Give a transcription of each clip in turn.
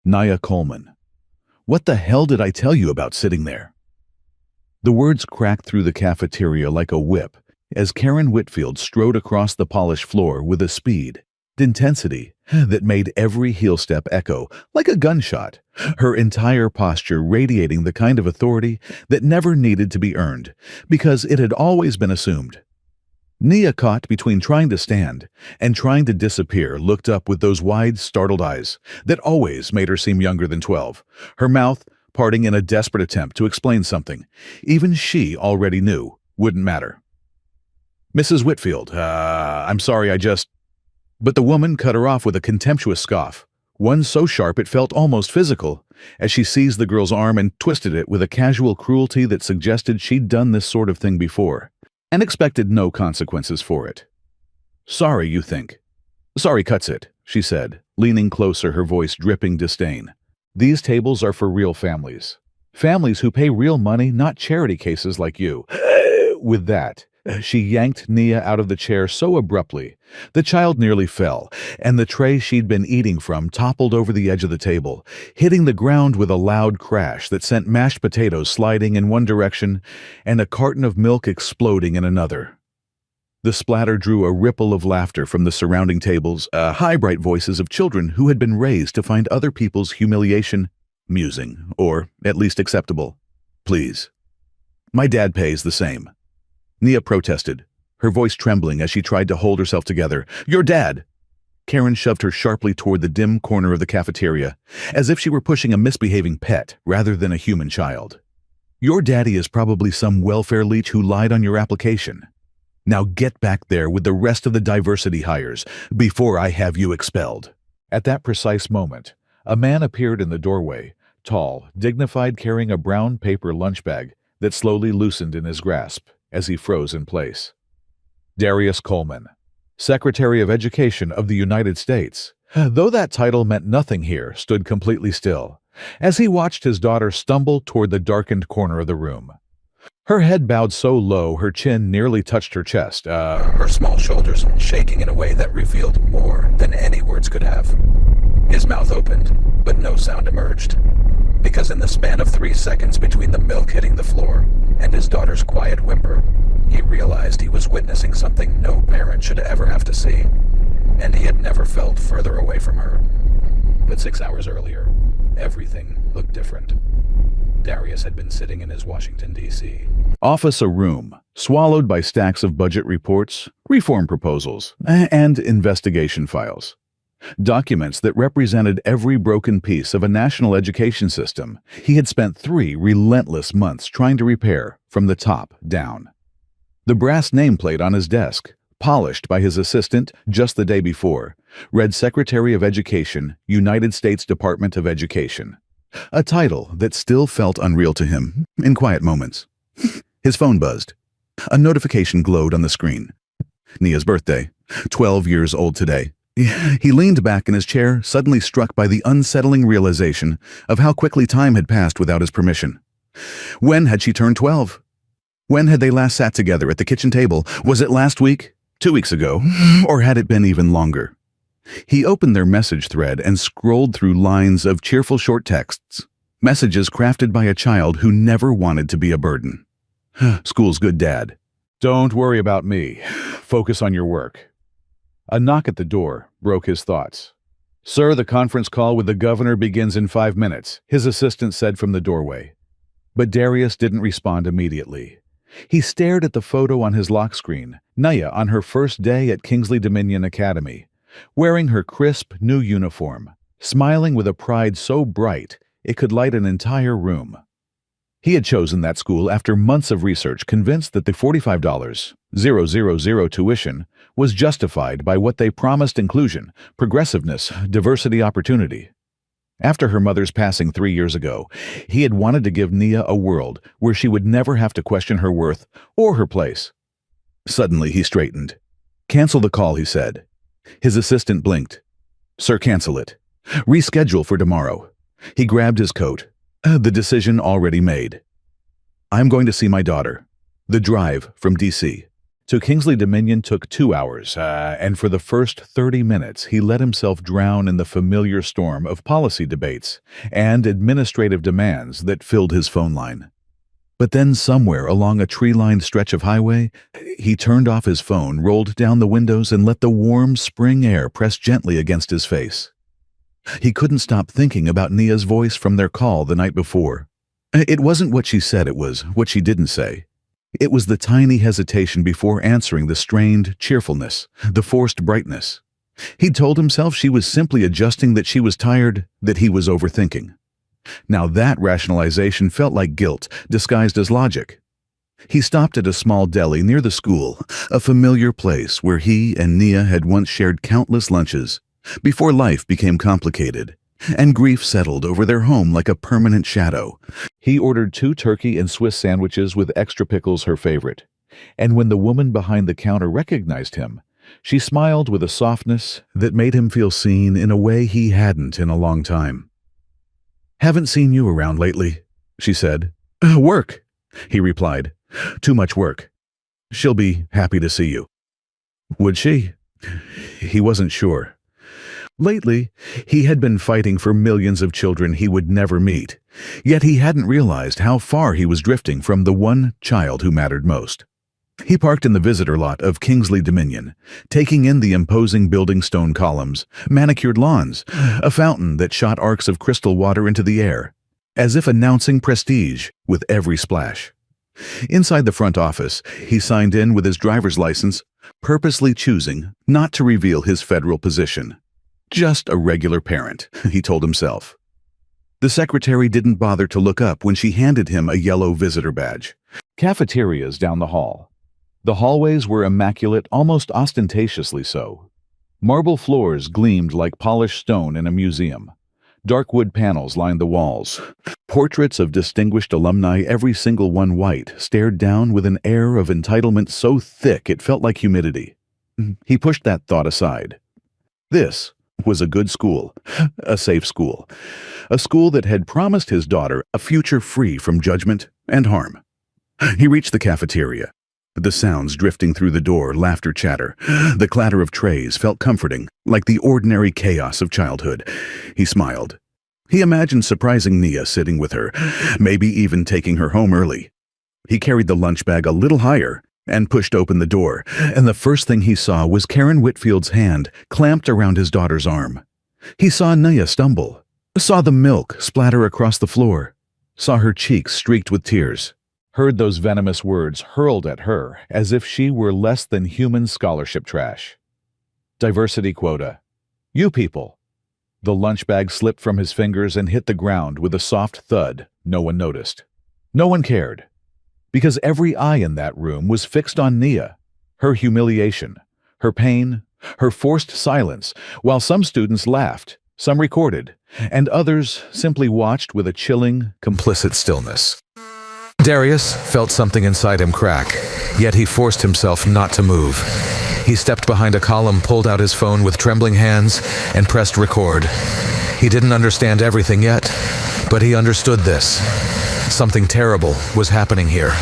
Nia Coleman. What the hell did I tell you about sitting there? The words cracked through the cafeteria like a whip as Karen Whitfield strode across the polished floor with a speed, intensity that made every heel step echo like a gunshot, her entire posture radiating the kind of authority that never needed to be earned because it had always been assumed. Nia, caught between trying to stand and trying to disappear, looked up with those wide, startled eyes that always made her seem younger than 12, her mouth parting in a desperate attempt to explain something even she already knew wouldn't matter. "Mrs. Whitfield, I'm sorry, But the woman cut her off with a contemptuous scoff, one so sharp it felt almost physical, as she seized the girl's arm and twisted it with a casual cruelty that suggested she'd done this sort of thing before and expected no consequences for it. "Sorry, you think. Sorry cuts it," she said, leaning closer, her voice dripping disdain. "These tables are for real families. Families who pay real money, not charity cases like you." With that, she yanked Nia out of the chair so abruptly, the child nearly fell, and the tray she'd been eating from toppled over the edge of the table, hitting the ground with a loud crash that sent mashed potatoes sliding in one direction and a carton of milk exploding in another. The splatter drew a ripple of laughter from the surrounding tables, high, bright voices of children who had been raised to find other people's humiliation amusing, or at least acceptable. "Please. My dad pays the same." Nia protested, her voice trembling as she tried to hold herself together. "Your dad!" Karen shoved her sharply toward the dim corner of the cafeteria, as if she were pushing a misbehaving pet rather than a human child. "Your daddy is probably some welfare leech who lied on your application. Now get back there with the rest of the diversity hires before I have you expelled." At that precise moment, a man appeared in the doorway, tall, dignified, carrying a brown paper lunch bag that slowly loosened in his grasp as he froze in place. Darius Coleman, Secretary of Education of the United States, though that title meant nothing here, stood completely still as he watched his daughter stumble toward the darkened corner of the room. Her head bowed so low her chin nearly touched her chest, her small shoulders shaking in a way that revealed more than any words could have. His mouth opened, but no sound emerged, because in the span of 3 seconds between the milk hitting the floor and his daughter's quiet whimper, he realized he was witnessing something no parent should ever have to see, and he had never felt further away from her. But 6 hours earlier, everything looked different. Darius had been sitting in his Washington, D.C. office, a room swallowed by stacks of budget reports, reform proposals, and investigation files. Documents that represented every broken piece of a national education system he had spent 3 relentless months trying to repair from the top down. The brass nameplate on his desk, polished by his assistant just the day before, read Secretary of Education, United States Department of Education. A title that still felt unreal to him in quiet moments. His phone buzzed. A notification glowed on the screen. Nia's birthday, 12 years old today. He leaned back in his chair, suddenly struck by the unsettling realization of how quickly time had passed without his permission. When had she turned 12? When had they last sat together at the kitchen table? Was it last week? 2 weeks ago? Or had it been even longer? He opened their message thread and scrolled through lines of cheerful short texts, messages crafted by a child who never wanted to be a burden. "School's good, Dad. Don't worry about me. Focus on your work." A knock at the door broke his thoughts. "Sir, the conference call with the governor begins in 5 minutes," his assistant said from the doorway. But Darius didn't respond immediately. He stared at the photo on his lock screen, Nia on her first day at Kingsley Dominion Academy, wearing her crisp new uniform, smiling with a pride so bright it could light an entire room. He had chosen that school after months of research, convinced that the $45,000 tuition was justified by what they promised: inclusion, progressiveness, diversity, opportunity. After her mother's passing 3 years ago, he had wanted to give Nia a world where she would never have to question her worth or her place. Suddenly he straightened. "Cancel the call," he said. His assistant blinked. "Sir, cancel it. Reschedule for tomorrow." He grabbed his coat. The decision already made. "I'm going to see my daughter. The drive from D.C. To Kingsley Dominion took 2 hours, and for the first 30 minutes he let himself drown in the familiar storm of policy debates and administrative demands that filled his phone line. But then somewhere along a tree-lined stretch of highway, he turned off his phone, rolled down the windows, and let the warm spring air press gently against his face. He couldn't stop thinking about Nia's voice from their call the night before. It wasn't what she said, it was what she didn't say. It was the tiny hesitation before answering, the strained cheerfulness, the forced brightness. He'd told himself she was simply adjusting, that she was tired, that he was overthinking. Now that rationalization felt like guilt, disguised as logic. He stopped at a small deli near the school, a familiar place where he and Nia had once shared countless lunches, before life became complicated, and grief settled over their home like a permanent shadow. He ordered 2 turkey and Swiss sandwiches with extra pickles, her favorite. And when the woman behind the counter recognized him, she smiled with a softness that made him feel seen in a way he hadn't in a long time. "Haven't seen you around lately," she said. "Work," he replied. "Too much work. She'll be happy to see you." Would she? He wasn't sure. Lately, he had been fighting for millions of children he would never meet, yet he hadn't realized how far he was drifting from the one child who mattered most. He parked in the visitor lot of Kingsley Dominion, taking in the imposing building stone columns, manicured lawns, a fountain that shot arcs of crystal water into the air, as if announcing prestige with every splash. Inside the front office, he signed in with his driver's license, purposely choosing not to reveal his federal position. Just a regular parent, he told himself. The secretary didn't bother to look up when she handed him a yellow visitor badge. Cafeterias down the hall. The hallways were immaculate, almost ostentatiously so. Marble floors gleamed like polished stone in a museum. Dark wood panels lined the walls. Portraits of distinguished alumni, every single one white, stared down with an air of entitlement so thick it felt like humidity. He pushed that thought aside. This was a good school, a safe school, a school that had promised his daughter a future free from judgment and harm. He reached the cafeteria. The sounds drifting through the door, laughter, chatter, the clatter of trays felt comforting, like the ordinary chaos of childhood. He smiled. He imagined surprising Nia sitting with her, maybe even taking her home early. He carried the lunch bag a little higher and pushed open the door, and the first thing he saw was Karen Whitfield's hand clamped around his daughter's arm. He saw Nia stumble, saw the milk splatter across the floor, saw her cheeks streaked with tears, heard those venomous words hurled at her as if she were less than human scholarship trash. Diversity quota. You people. The lunch bag slipped from his fingers and hit the ground with a soft thud. No one noticed. No one cared. Because every eye in that room was fixed on Nia, her humiliation, her pain, her forced silence, while some students laughed, some recorded, and others simply watched with a chilling, complicit stillness. Darius felt something inside him crack, yet he forced himself not to move. He stepped behind a column, pulled out his phone with trembling hands, and pressed record. He didn't understand everything yet, but he understood this. Something terrible was happening here.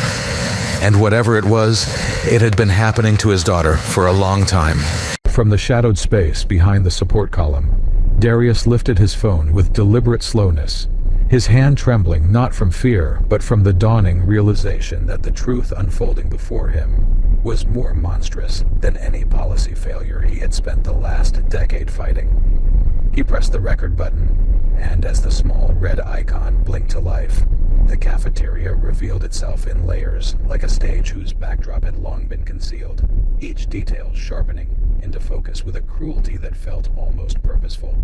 And whatever it was, it had been happening to his daughter for a long time. From the shadowed space behind the support column, Darius lifted his phone with deliberate slowness, his hand trembling not from fear, but from the dawning realization that the truth unfolding before him was more monstrous than any policy failure he had spent the last decade fighting. He pressed the record button, and as the small red icon blinked to life, the cafeteria revealed itself in layers, like a stage whose backdrop had long been concealed, each detail sharpening into focus with a cruelty that felt almost purposeful.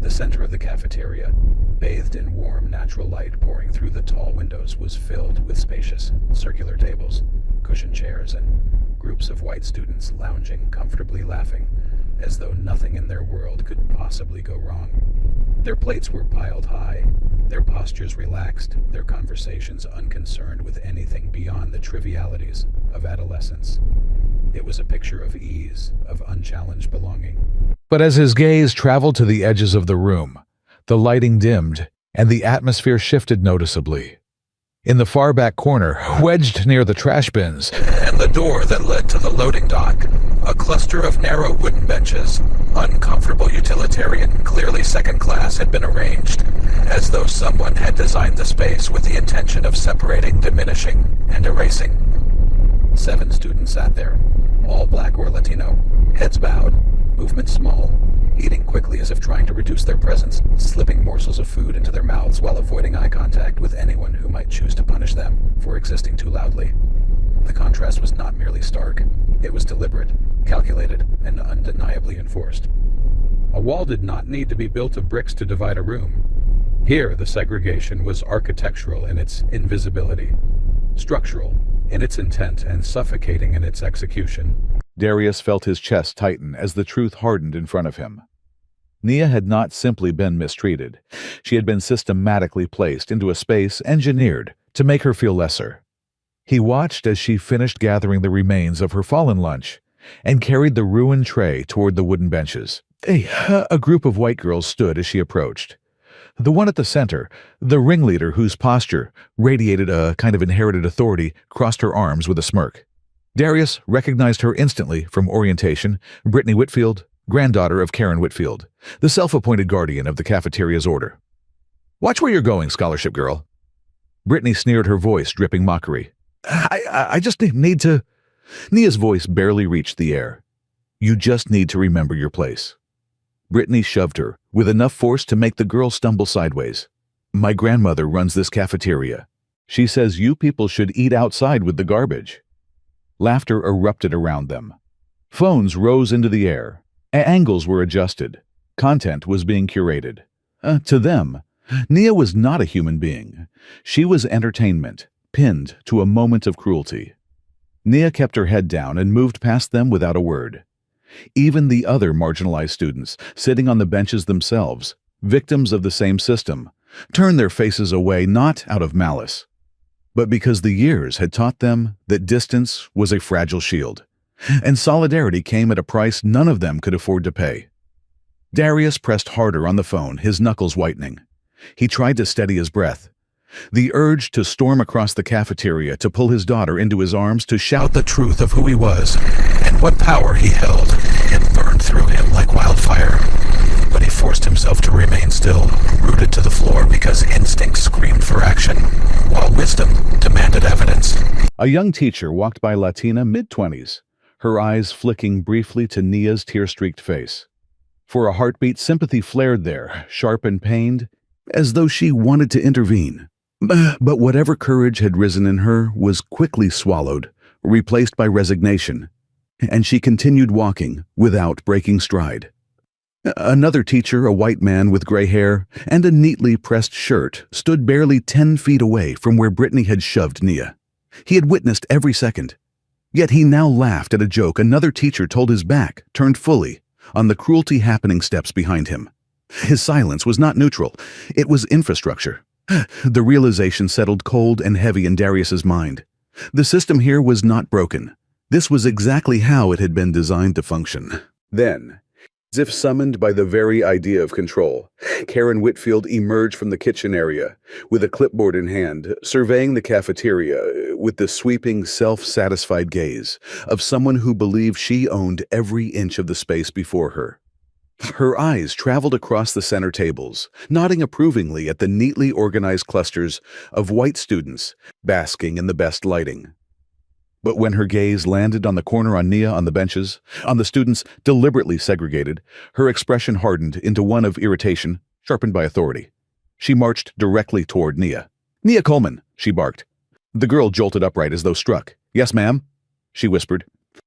The center of the cafeteria, bathed in warm, natural light pouring through the tall windows, was filled with spacious, circular tables, cushioned chairs, and groups of white students lounging, comfortably laughing, as though nothing in their world could possibly go wrong. Their plates were piled high, their postures relaxed, their conversations unconcerned with anything beyond the trivialities of adolescence. It was a picture of ease, of unchallenged belonging. But as his gaze traveled to the edges of the room, the lighting dimmed and the atmosphere shifted noticeably. In the far back corner, wedged near the trash bins, and the door that led to the loading dock, a cluster of narrow wooden benches, uncomfortable utilitarian, clearly second class, had been arranged, as though someone had designed the space with the intention of separating, diminishing, and erasing. 7 students sat there, all black or Latino, heads bowed, movements small, eating quickly as if trying to reduce their presence, slipping morsels of food into their mouths while avoiding eye contact with anyone who might choose to punish them for existing too loudly. The contrast was not merely stark, it was deliberate, calculated, and undeniably enforced. A wall did not need to be built of bricks to divide a room. Here, the segregation was architectural in its invisibility, structural in its intent, and suffocating in its execution. Darius felt his chest tighten as the truth hardened in front of him. Nia had not simply been mistreated. She had been systematically placed into a space engineered to make her feel lesser. He watched as she finished gathering the remains of her fallen lunch and carried the ruined tray toward the wooden benches. A group of white girls stood as she approached. The one at the center, the ringleader whose posture radiated a kind of inherited authority, crossed her arms with a smirk. Darius recognized her instantly from orientation, Brittany Whitfield, granddaughter of Karen Whitfield, the self-appointed guardian of the cafeteria's order. "Watch where you're going, scholarship girl." Brittany sneered, her voice dripping mockery. I just need to... Nia's voice barely reached the air. "You just need to remember your place." Brittany shoved her, with enough force to make the girl stumble sideways. "My grandmother runs this cafeteria. She says you people should eat outside with the garbage." Laughter erupted around them. Phones rose into the air. Angles were adjusted. Content was being curated. To them, Nia was not a human being. She was entertainment, pinned to a moment of cruelty. Nia kept her head down and moved past them without a word. Even the other marginalized students, sitting on the benches themselves, victims of the same system, turned their faces away not out of malice, but because the years had taught them that distance was a fragile shield, and solidarity came at a price none of them could afford to pay. Darius pressed harder on the phone, his knuckles whitening. He tried to steady his breath. The urge to storm across the cafeteria, to pull his daughter into his arms, to shout the truth of who he was and what power he held, it burned through him like wildfire. But he forced himself to remain still, rooted to the floor because instinct screamed for action, while wisdom demanded evidence. A young teacher walked by Latina, mid-20s, her eyes flicking briefly to Nia's tear-streaked face. For a heartbeat, sympathy flared there, sharp and pained, as though she wanted to intervene. But whatever courage had risen in her was quickly swallowed, replaced by resignation, and she continued walking without breaking stride. Another teacher, a white man with gray hair and a neatly pressed shirt, stood barely 10 feet away from where Brittany had shoved Nia. He had witnessed every second. Yet he now laughed at a joke another teacher told his back, turned fully, on the cruelty happening steps behind him. His silence was not neutral, it was infrastructure. The realization settled cold and heavy in Darius's mind. The system here was not broken. This was exactly how it had been designed to function. Then, as if summoned by the very idea of control, Karen Whitfield emerged from the kitchen area, with a clipboard in hand, surveying the cafeteria with the sweeping, self-satisfied gaze of someone who believed she owned every inch of the space before her. Her eyes traveled across the center tables, nodding approvingly at the neatly organized clusters of white students basking in the best lighting. But when her gaze landed on the corner on Nia on the benches, on the students deliberately segregated, her expression hardened into one of irritation, sharpened by authority. She marched directly toward Nia. "Nia Coleman," she barked. The girl jolted upright as though struck. "Yes, ma'am," she whispered.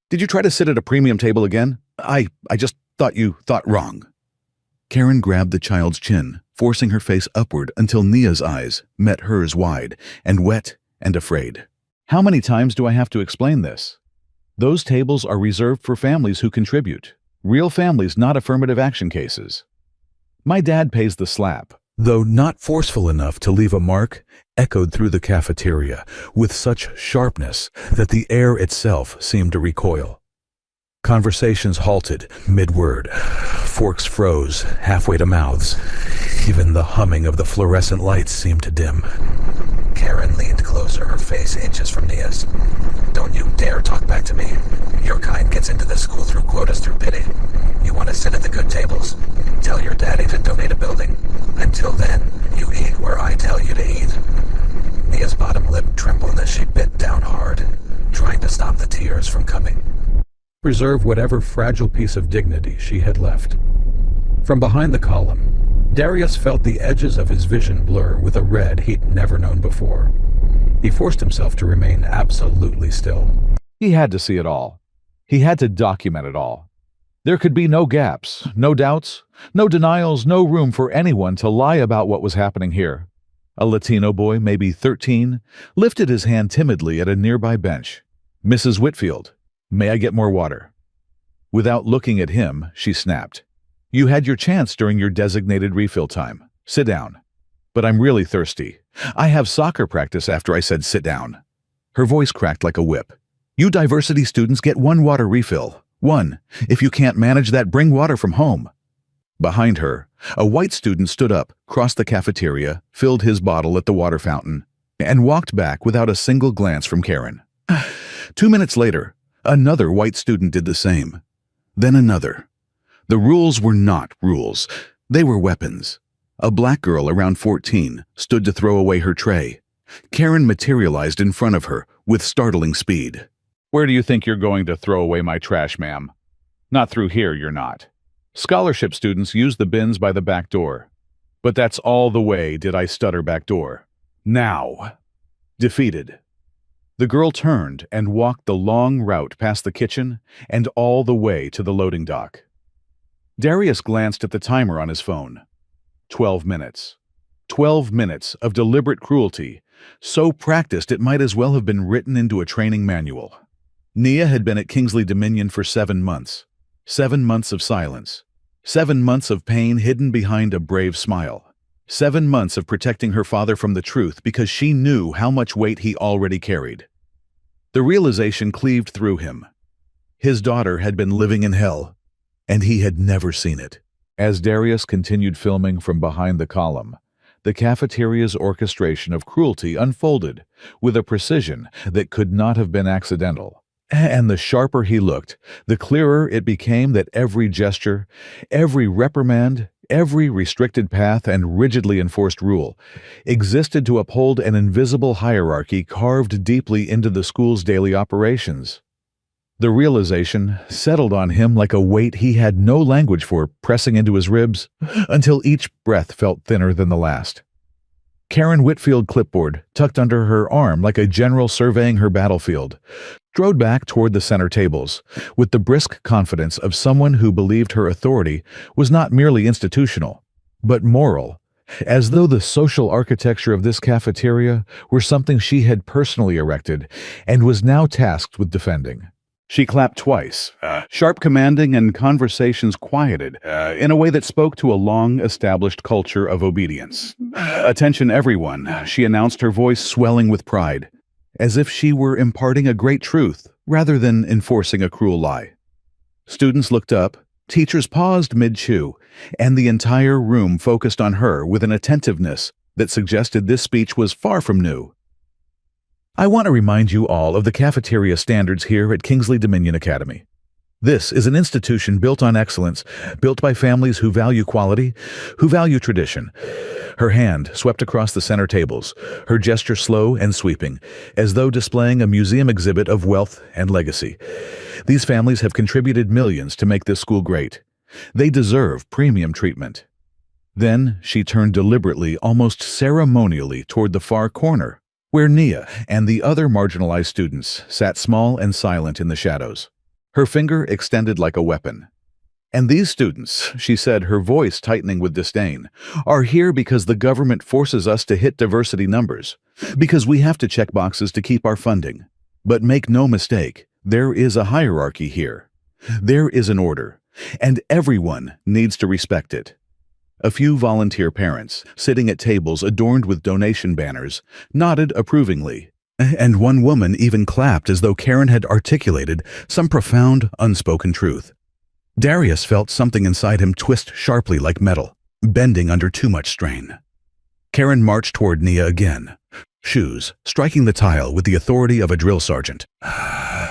"Did you try to sit at a premium table again? I just thought you thought wrong." Karen grabbed the child's chin, forcing her face upward until Nia's eyes met hers wide and wet and afraid. "How many times do I have to explain this? Those tables are reserved for families who contribute. Real families, not affirmative action cases. My dad pays the slap." Though not forceful enough to leave a mark, echoed through the cafeteria with such sharpness that the air itself seemed to recoil. Conversations halted mid-word. Forks froze halfway to mouths. Even the humming of the fluorescent lights seemed to dim. Karen leaned closer, her face inches from Nia's. Don't you dare talk back to me. Your kind gets into this school through quotas, through pity. You want to sit at the good tables. Tell your daddy to donate a building. Until then, you eat where I tell you to eat. Nia's bottom lip trembled as she bit down hard, trying to stop the tears from coming. Preserve whatever fragile piece of dignity she had left. From behind the column, Darius felt the edges of his vision blur with a red he'd never known before. He forced himself to remain absolutely still. He had to see it all. He had to document it all. There could be no gaps, no doubts, no denials, no room for anyone to lie about what was happening here. A Latino boy, maybe 13, lifted his hand timidly at a nearby bench. "Mrs. Whitfield, may I get more water?" Without looking at him, she snapped. "You had your chance during your designated refill time. Sit down." "But I'm really thirsty. I have soccer practice after I said sit down." Her voice cracked like a whip. "You diversity students get one water refill. One. If you can't manage that, bring water from home." Behind her, a white student stood up, crossed the cafeteria, filled his bottle at the water fountain, and walked back without a single glance from Karen. 2 minutes later, another white student did the same. Then another. The rules were not rules. They were weapons. A black girl around 14 stood to throw away her tray. Karen materialized in front of her with startling speed. "Where do you think you're going to throw away my trash, ma'am? Not through here, you're not. Scholarship students use the bins by the back door. But that's all the way, did I stutter, back door. Now." Defeated. The girl turned and walked the long route past the kitchen and all the way to the loading dock. Darius glanced at the timer on his phone. 12 minutes. 12 minutes of deliberate cruelty, so practiced it might as well have been written into a training manual. Nia had been at Kingsley Dominion for 7 months. 7 months of silence. 7 months of pain hidden behind a brave smile. 7 months of protecting her father from the truth because she knew how much weight he already carried. The realization cleaved through him. His daughter had been living in hell, and he had never seen it. As Darius continued filming from behind the column, the cafeteria's orchestration of cruelty unfolded with a precision that could not have been accidental. And the sharper he looked, the clearer it became that every gesture, every reprimand, every restricted path and rigidly enforced rule existed to uphold an invisible hierarchy carved deeply into the school's daily operations. The realization settled on him like a weight he had no language for, pressing into his ribs until each breath felt thinner than the last. Karen Whitfield, clipboard tucked under her arm like a general surveying her battlefield, strode back toward the center tables with the brisk confidence of someone who believed her authority was not merely institutional, but moral, as though the social architecture of this cafeteria were something she had personally erected and was now tasked with defending. She clapped twice, sharp commanding and conversations quieted, in a way that spoke to a long-established culture of obedience. "Attention everyone," she announced, her voice swelling with pride, as if she were imparting a great truth rather than enforcing a cruel lie. Students looked up, teachers paused mid-chew, and the entire room focused on her with an attentiveness that suggested this speech was far from new. "I want to remind you all of the cafeteria standards here at Kingsley Dominion Academy. This is an institution built on excellence, built by families who value quality, who value tradition." Her hand swept across the center tables, her gesture slow and sweeping, as though displaying a museum exhibit of wealth and legacy. "These families have contributed millions to make this school great. They deserve premium treatment." Then she turned deliberately, almost ceremonially, toward the far corner, where Nia and the other marginalized students sat small and silent in the shadows. Her finger extended like a weapon. "And these students," she said, her voice tightening with disdain, "are here because the government forces us to hit diversity numbers, because we have to check boxes to keep our funding. But make no mistake, there is a hierarchy here. There is an order, and everyone needs to respect it." A few volunteer parents, sitting at tables adorned with donation banners, nodded approvingly, And one woman even clapped as though Karen had articulated some profound, unspoken truth. Darius felt something inside him twist sharply like metal, bending under too much strain. Karen marched toward Nia again, shoes striking the tile with the authority of a drill sergeant.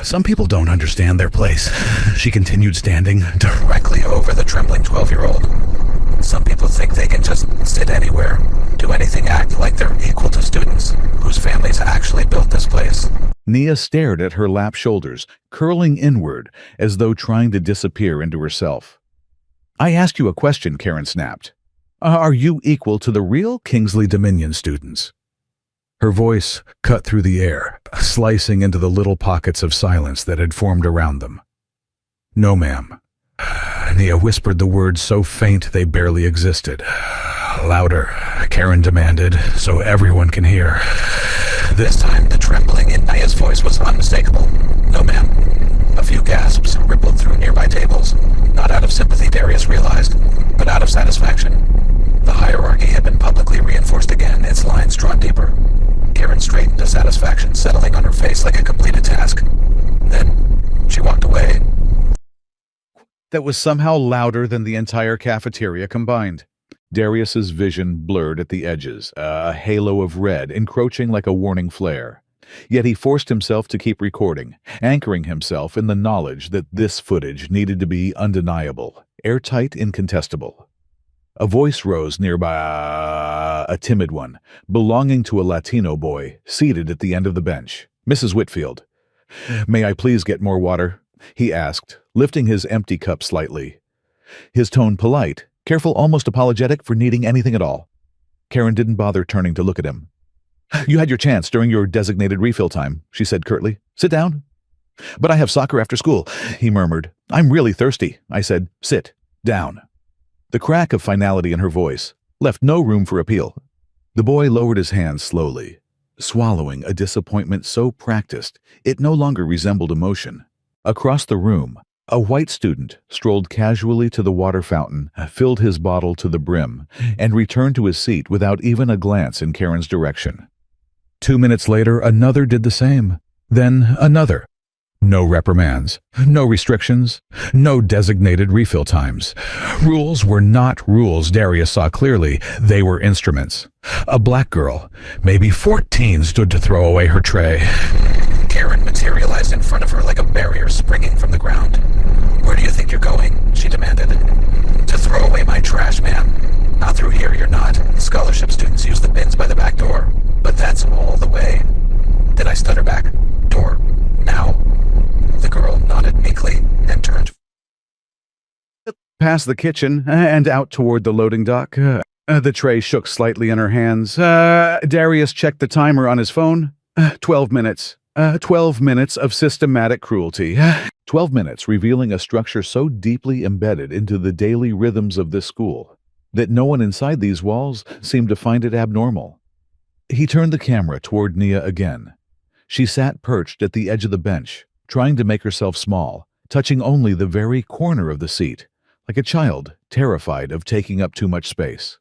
Some people don't understand their place, she continued, standing directly over the trembling 12-year-old. Some people think they can just sit anywhere, do anything, act like they're equal to students whose families actually built this place. Nia stared at her lap shoulders, curling inward as though trying to disappear into herself. I asked you a question, Karen snapped. Are you equal to the real Kingsley Dominion students? Her voice cut through the air, slicing into the little pockets of silence that had formed around them. No, ma'am. Nia whispered the words so faint they barely existed. Louder, Karen demanded, so everyone can hear. This time the trembling in Nia's voice was unmistakable. No, ma'am. A few gasps rippled through nearby tables, not out of sympathy, Darius realized, but out of satisfaction. The hierarchy had been publicly reinforced again, its lines drawn deeper. Karen straightened to satisfaction, settling on her face like a completed task. Then she walked away. That was somehow louder than the entire cafeteria combined. Darius's vision blurred at the edges, a halo of red encroaching like a warning flare. Yet he forced himself to keep recording, anchoring himself in the knowledge that this footage needed to be undeniable, airtight, incontestable. A voice rose nearby, a timid one, belonging to a Latino boy, seated at the end of the bench. Mrs. Whitfield. May I please get more water? He asked, lifting his empty cup slightly. His tone polite, careful, almost apologetic for needing anything at all. Karen didn't bother turning to look at him. You had your chance during your designated refill time, she said curtly. Sit down. But I have soccer after school, he murmured. I'm really thirsty, I said. Sit down. The crack of finality in her voice left no room for appeal. The boy lowered his hands slowly, swallowing a disappointment so practiced it no longer resembled emotion. Across the room, a white student strolled casually to the water fountain, filled his bottle to the brim, and returned to his seat without even a glance in Karen's direction. 2 minutes later, another did the same. Then another. No reprimands, no restrictions, no designated refill times. Rules were not rules, Darius saw clearly. They were instruments. A black girl, maybe 14, stood to throw away her tray. Karen materialized in front of her like a barrier springing from the ground. Where do you think you're going? She demanded. To throw away my trash, ma'am. Not through here, you're not. Scholarship students use the bins by the back door. But that's all the way. Did I stutter back? Door. Now. The girl nodded meekly and turned past the kitchen and out toward the loading dock. The tray shook slightly in her hands. Darius checked the timer on his phone. 12 minutes. 12 minutes of systematic cruelty. 12 minutes revealing a structure so deeply embedded into the daily rhythms of this school that no one inside these walls seemed to find it abnormal. He turned the camera toward Nia again. She sat perched at the edge of the bench, trying to make herself small, touching only the very corner of the seat, like a child terrified of taking up too much space.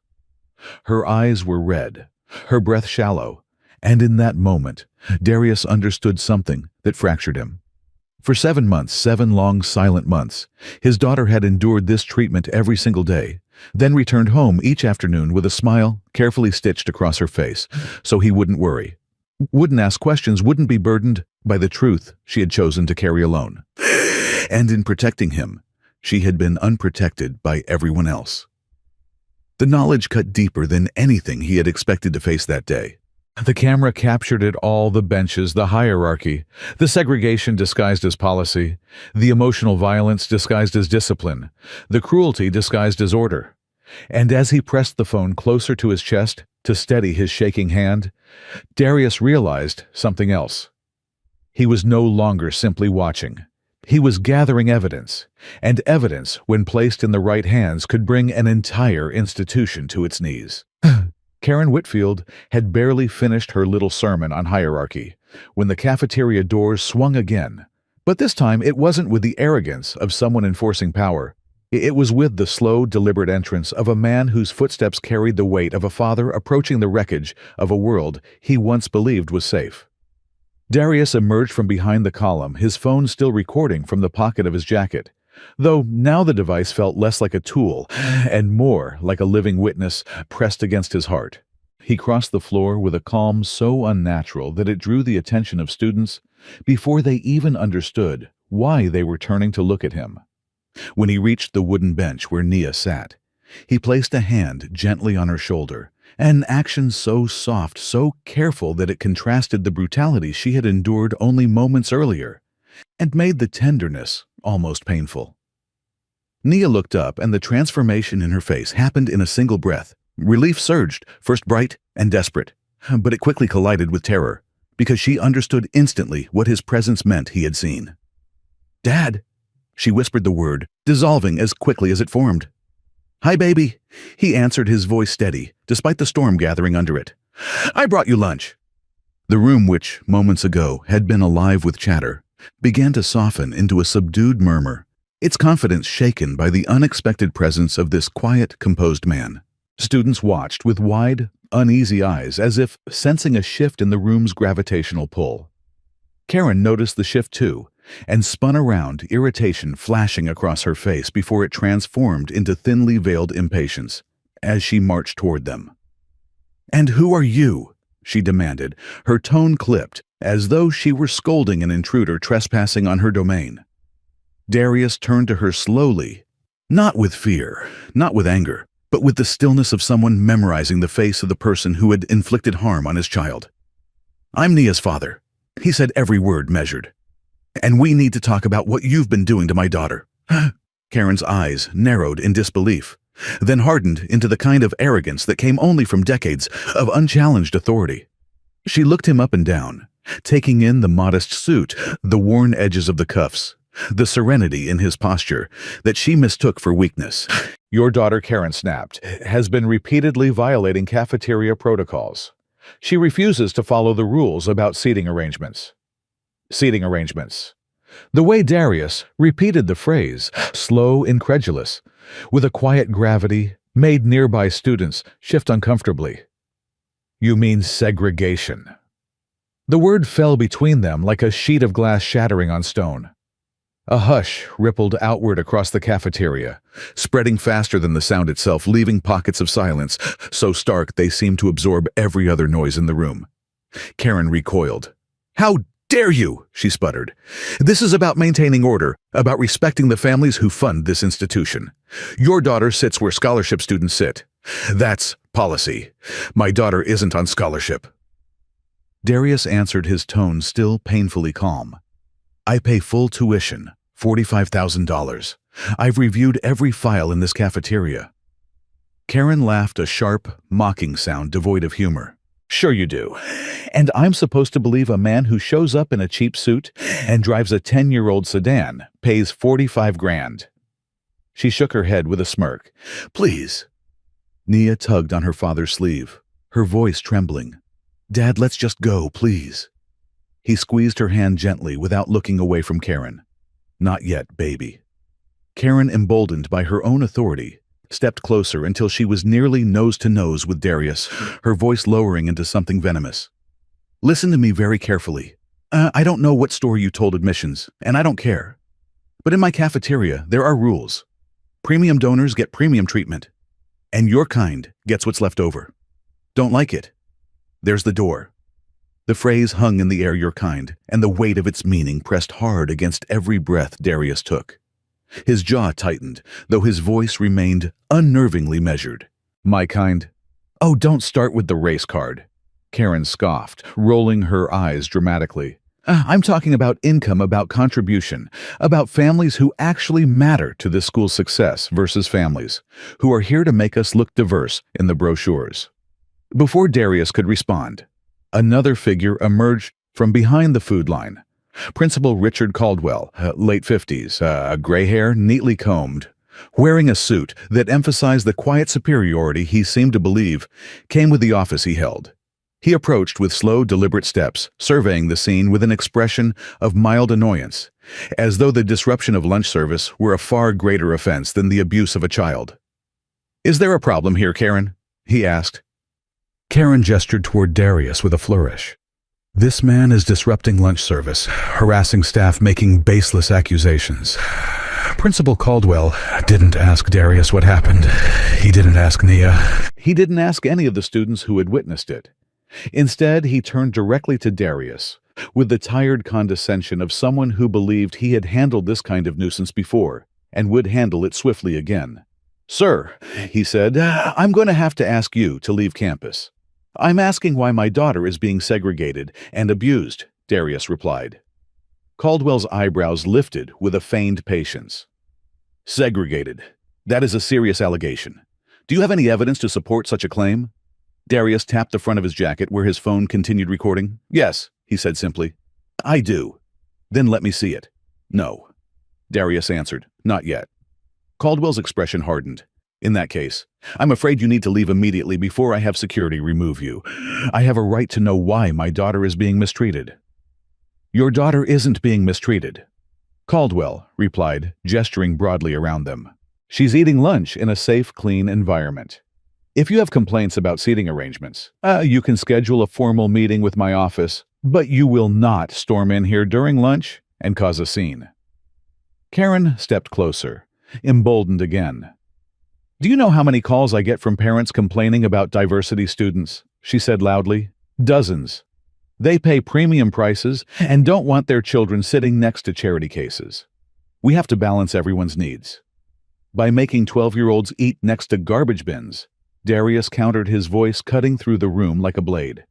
Her eyes were red, her breath shallow, and in that moment, Darius understood something that fractured him. For 7 months, 7 long silent months, his daughter had endured this treatment every single day, then returned home each afternoon with a smile carefully stitched across her face, so he wouldn't worry, wouldn't ask questions, wouldn't be burdened by the truth she had chosen to carry alone. And in protecting him, she had been unprotected by everyone else. The knowledge cut deeper than anything he had expected to face that day. The camera captured it all: the benches, the hierarchy, the segregation disguised as policy, the emotional violence disguised as discipline, the cruelty disguised as order. And as he pressed the phone closer to his chest to steady his shaking hand, Darius realized something else. He was no longer simply watching. He was gathering evidence, and evidence, when placed in the right hands, could bring an entire institution to its knees. Karen Whitfield had barely finished her little sermon on hierarchy when the cafeteria doors swung again. But this time it wasn't with the arrogance of someone enforcing power. It was with the slow, deliberate entrance of a man whose footsteps carried the weight of a father approaching the wreckage of a world he once believed was safe. Darius emerged from behind the column, his phone still recording from the pocket of his jacket, though now the device felt less like a tool and more like a living witness pressed against his heart. He crossed the floor with a calm so unnatural that it drew the attention of students before they even understood why they were turning to look at him. When he reached the wooden bench where Nia sat, he placed a hand gently on her shoulder, an action so soft, so careful that it contrasted the brutality she had endured only moments earlier, and made the tenderness almost painful. Nia looked up, and the transformation in her face happened in a single breath. Relief surged, first bright and desperate, but it quickly collided with terror, because she understood instantly what his presence meant he had seen. "Dad," she whispered the word, dissolving as quickly as it formed. "Hi, baby," he answered, his voice steady, despite the storm gathering under it. "I brought you lunch." The room, which, moments ago, had been alive with chatter, began to soften into a subdued murmur, its confidence shaken by the unexpected presence of this quiet, composed man. Students watched with wide, uneasy eyes, as if sensing a shift in the room's gravitational pull. Karen noticed the shift too, and spun around, irritation flashing across her face before it transformed into thinly veiled impatience as she marched toward them. "And who are you?" she demanded, her tone clipped, as though she were scolding an intruder trespassing on her domain. Darius turned to her slowly, not with fear, not with anger, but with the stillness of someone memorizing the face of the person who had inflicted harm on his child. "I'm Nia's father," he said, every word measured. "And we need to talk about what you've been doing to my daughter." Karen's eyes narrowed in disbelief, then hardened into the kind of arrogance that came only from decades of unchallenged authority. She looked him up and down, taking in the modest suit, the worn edges of the cuffs, the serenity in his posture that she mistook for weakness. "Your daughter," Karen snapped, "has been repeatedly violating cafeteria protocols. She refuses to follow the rules about seating arrangements." Seating arrangements. The way Darius repeated the phrase, slow, incredulous, with a quiet gravity, made nearby students shift uncomfortably. "You mean segregation." The word fell between them like a sheet of glass shattering on stone. A hush rippled outward across the cafeteria, spreading faster than the sound itself, leaving pockets of silence so stark they seemed to absorb every other noise in the room. Karen recoiled. "How dare you?" she sputtered. "This is about maintaining order, about respecting the families who fund this institution. Your daughter sits where scholarship students sit. That's policy. My daughter isn't on scholarship." Darius answered, his tone still painfully calm. "I pay full tuition, $45,000. I've reviewed every file in this cafeteria." Karen laughed, a sharp, mocking sound devoid of humor. "Sure you do. And I'm supposed to believe a man who shows up in a cheap suit and drives a 10-year-old sedan pays 45 grand. She shook her head with a smirk. "Please." Nia tugged on her father's sleeve, her voice trembling. "Dad, let's just go, please." He squeezed her hand gently without looking away from Karen. "Not yet, baby." Karen, emboldened by her own authority, stepped closer until she was nearly nose to nose with Darius, her voice lowering into something venomous. "Listen to me very carefully. I don't know what story you told admissions, and I don't care. But in my cafeteria, there are rules. Premium donors get premium treatment, and your kind gets what's left over. Don't like it? There's the door." The phrase hung in the air, "your kind," and the weight of its meaning pressed hard against every breath Darius took. His jaw tightened, though his voice remained unnervingly measured. "My kind? Oh, don't start with the race card." Karen scoffed, rolling her eyes dramatically. "I'm talking about income, about contribution, about families who actually matter to this school's success versus families who are here to make us look diverse in the brochures." Before Darius could respond, another figure emerged from behind the food line. Principal Richard Caldwell, late 50s, gray hair neatly combed, wearing a suit that emphasized the quiet superiority he seemed to believe came with the office he held. He approached with slow, deliberate steps, surveying the scene with an expression of mild annoyance, as though the disruption of lunch service were a far greater offense than the abuse of a child. "Is there a problem here, Karen?" he asked. Karen gestured toward Darius with a flourish. This man is disrupting lunch service, harassing staff, making baseless accusations. Principal Caldwell didn't ask Darius what happened. He didn't ask Nia. He didn't ask any of the students who had witnessed it. Instead, he turned directly to Darius, with the tired condescension of someone who believed he had handled this kind of nuisance before, and would handle it swiftly again. "Sir," he said, "I'm going to have to ask you to leave campus." "I'm asking why my daughter is being segregated and abused," Darius replied. Caldwell's eyebrows lifted with a feigned patience. "Segregated. That is a serious allegation. Do you have any evidence to support such a claim?" Darius tapped the front of his jacket where his phone continued recording. "Yes," he said simply. "I do." "Then let me see it." "No." Darius answered, "Not yet." Caldwell's expression hardened. "In that case, I'm afraid you need to leave immediately before I have security remove you. I have a right to know why my daughter is being mistreated." "Your daughter isn't being mistreated," Caldwell replied, gesturing broadly around them. "She's eating lunch in a safe, clean environment. If you have complaints about seating arrangements, you can schedule a formal meeting with my office, but you will not storm in here during lunch and cause a scene." Karen stepped closer, emboldened again. "Do you know how many calls I get from parents complaining about diversity students?" she said loudly. "Dozens. They pay premium prices and don't want their children sitting next to charity cases. We have to balance everyone's needs. By making 12-year-olds eat next to garbage bins," Darius countered, his voice cutting through the room like a blade.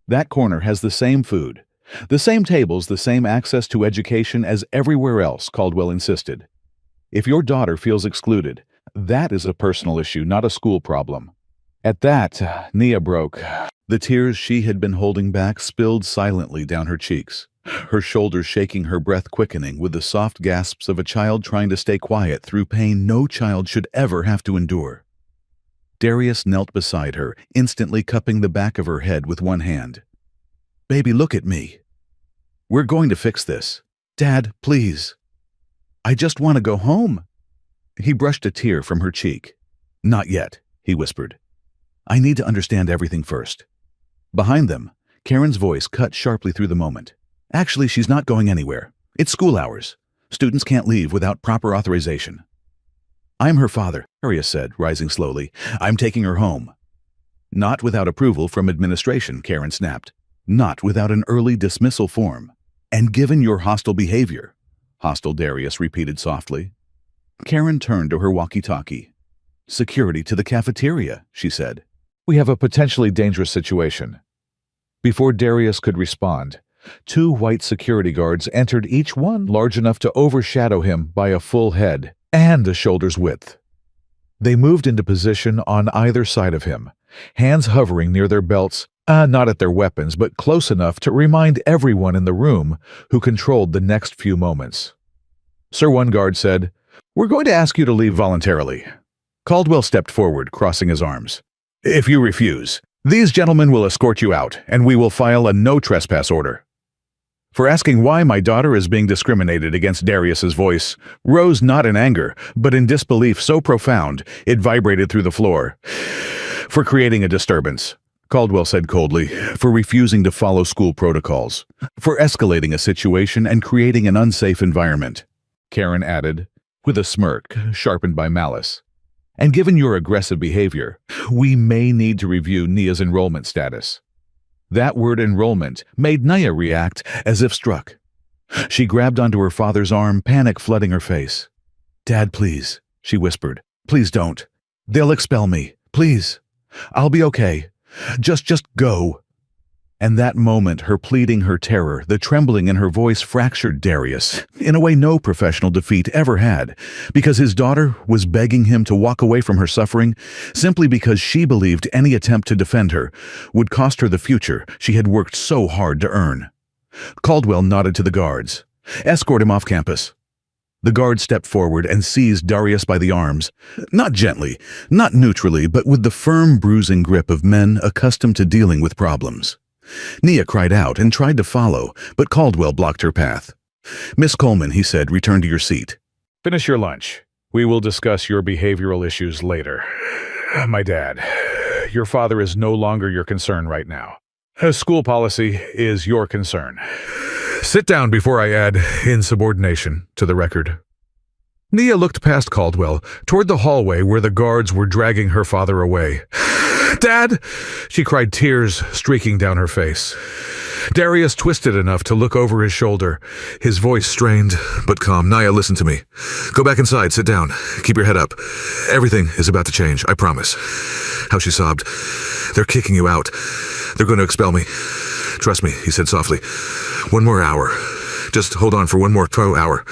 "That corner has the same food, the same tables, the same access to education as everywhere else," Caldwell insisted. "If your daughter feels excluded, that is a personal issue, not a school problem." At that, Nia broke. The tears she had been holding back spilled silently down her cheeks, her shoulders shaking, her breath quickening with the soft gasps of a child trying to stay quiet through pain no child should ever have to endure. Darius knelt beside her, instantly cupping the back of her head with one hand. "Baby, look at me. We're going to fix this. Dad, please. I just want to go home." He brushed a tear from her cheek. "Not yet," he whispered. "I need to understand everything first." Behind them, Karen's voice cut sharply through the moment. "Actually, she's not going anywhere. It's school hours. Students can't leave without proper authorization." "I'm her father," Darius said, rising slowly. "I'm taking her home." "Not without approval from administration," Karen snapped. "Not without an early dismissal form. And given your hostile behavior." "Hostile," Darius repeated softly. Karen turned to her walkie-talkie. "Security to the cafeteria," she said. "We have a potentially dangerous situation." Before Darius could respond, 2 white security guards entered, each one large enough to overshadow him by a full head and a shoulder's width. They moved into position on either side of him, hands hovering near their belts, not at their weapons, but close enough to remind everyone in the room who controlled the next few moments. "Sir," one guard said, "we're going to ask you to leave voluntarily." Caldwell stepped forward, crossing his arms. "If you refuse, these gentlemen will escort you out, and we will file a no trespass order." For asking why my daughter is being discriminated against, Darius's voice rose not in anger, but in disbelief so profound it vibrated through the floor. "For creating a disturbance," Caldwell said coldly, "for refusing to follow school protocols, for escalating a situation and creating an unsafe environment," Karen added, with a smirk sharpened by malice. "And given your aggressive behavior, we may need to review Nia's enrollment status." That word enrollment made Nia react as if struck. She grabbed onto her father's arm, panic flooding her face. "Dad, please," she whispered. "Please don't. They'll expel me. Please. I'll be okay. Just go." And that moment, her pleading, her terror, the trembling in her voice fractured Darius in a way no professional defeat ever had, because his daughter was begging him to walk away from her suffering simply because she believed any attempt to defend her would cost her the future she had worked so hard to earn. Caldwell nodded to the guards. "Escort him off campus." The guard stepped forward and seized Darius by the arms, not gently, not neutrally, but with the firm, bruising grip of men accustomed to dealing with problems. Nia cried out and tried to follow, but Caldwell blocked her path. "Miss Coleman," he said, "return to your seat. Finish your lunch. We will discuss your behavioral issues later. My dad, your father is no longer your concern right now." School policy is your concern. Sit down before I add insubordination to the record. Nia looked past Caldwell, toward the hallway where the guards were dragging her father away. "Dad!" she cried, tears streaking down her face. Darius twisted enough to look over his shoulder, his voice strained but calm. "Nia, listen to me. Go back inside, sit down, keep your head up. Everything is about to change, I promise." How she sobbed. "They're kicking you out. They're going to expel me. Trust me," he said softly. "One more hour. Just hold on for one more hour."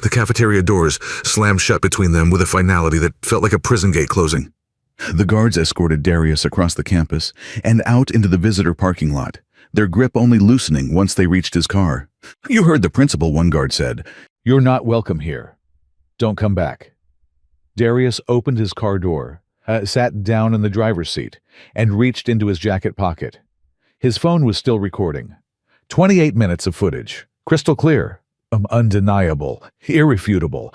The cafeteria doors slammed shut between them with a finality that felt like a prison gate closing. The guards escorted Darius across the campus and out into the visitor parking lot, their grip only loosening once they reached his car. "You heard the principal," one guard said. "You're not welcome here. Don't come back." Darius opened his car door, sat down in the driver's seat, and reached into his jacket pocket. His phone was still recording. 28 minutes of footage. Crystal clear. Undeniable. Irrefutable.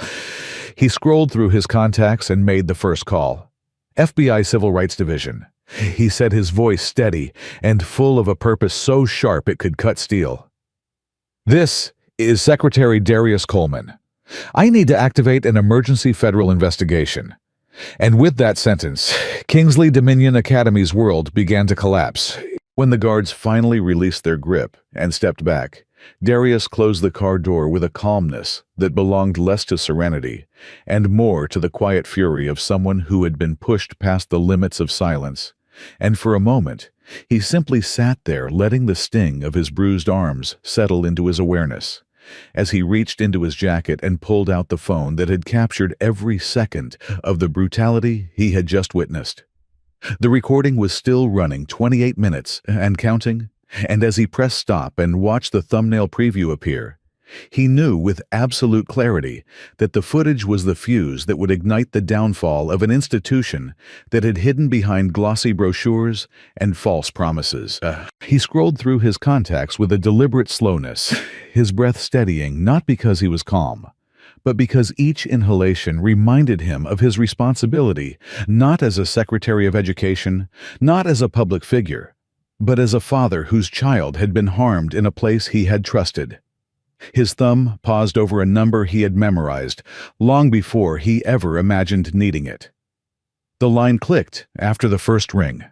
He scrolled through his contacts and made the first call. FBI Civil Rights Division. He said, his voice steady and full of a purpose so sharp it could cut steel. "This is Secretary Darius Coleman. I need to activate an emergency federal investigation." And with that sentence, Kingsley Dominion Academy's world began to collapse. When the guards finally released their grip and stepped back, Darius closed the car door with a calmness that belonged less to serenity and more to the quiet fury of someone who had been pushed past the limits of silence. And for a moment, he simply sat there, letting the sting of his bruised arms settle into his awareness, as he reached into his jacket and pulled out the phone that had captured every second of the brutality he had just witnessed. The recording was still running, 28 minutes and counting, and as he pressed stop and watched the thumbnail preview appear, he knew with absolute clarity that the footage was the fuse that would ignite the downfall of an institution that had hidden behind glossy brochures and false promises. He scrolled through his contacts with a deliberate slowness, his breath steadying not because he was calm, but because each inhalation reminded him of his responsibility, not as a Secretary of Education, not as a public figure, but as a father whose child had been harmed in a place he had trusted. His thumb paused over a number he had memorized long before he ever imagined needing it. The line clicked after the first ring.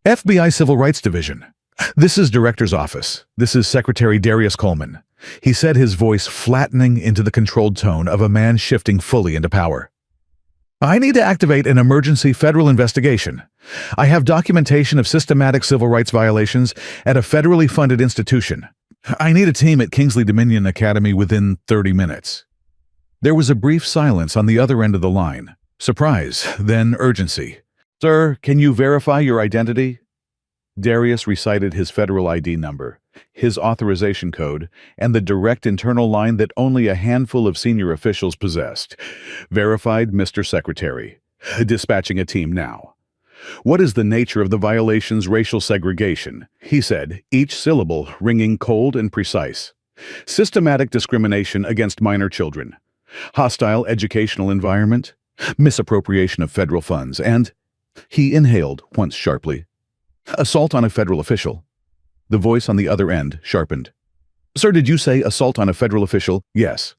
"FBI Civil Rights Division. This is Director's Office. This is Secretary Darius Coleman," he said, his voice flattening into the controlled tone of a man shifting fully into power. "I need to activate an emergency federal investigation. I have documentation of systematic civil rights violations at a federally funded institution. I need a team at Kingsley Dominion Academy within 30 minutes. There was a brief silence on the other end of the line. Surprise, then urgency. "Sir, can you verify your identity?" Darius recited his federal ID number, his authorization code, and the direct internal line that only a handful of senior officials possessed. "Verified, Mr. Secretary. Dispatching a team now." "What is the nature of the violation's racial segregation?" he said, each syllable ringing cold and precise. "Systematic discrimination against minor children. Hostile educational environment. Misappropriation of federal funds. And—" he inhaled once sharply. "Assault on a federal official." The voice on the other end sharpened. "Sir, did you say assault on a federal official?" "Yes."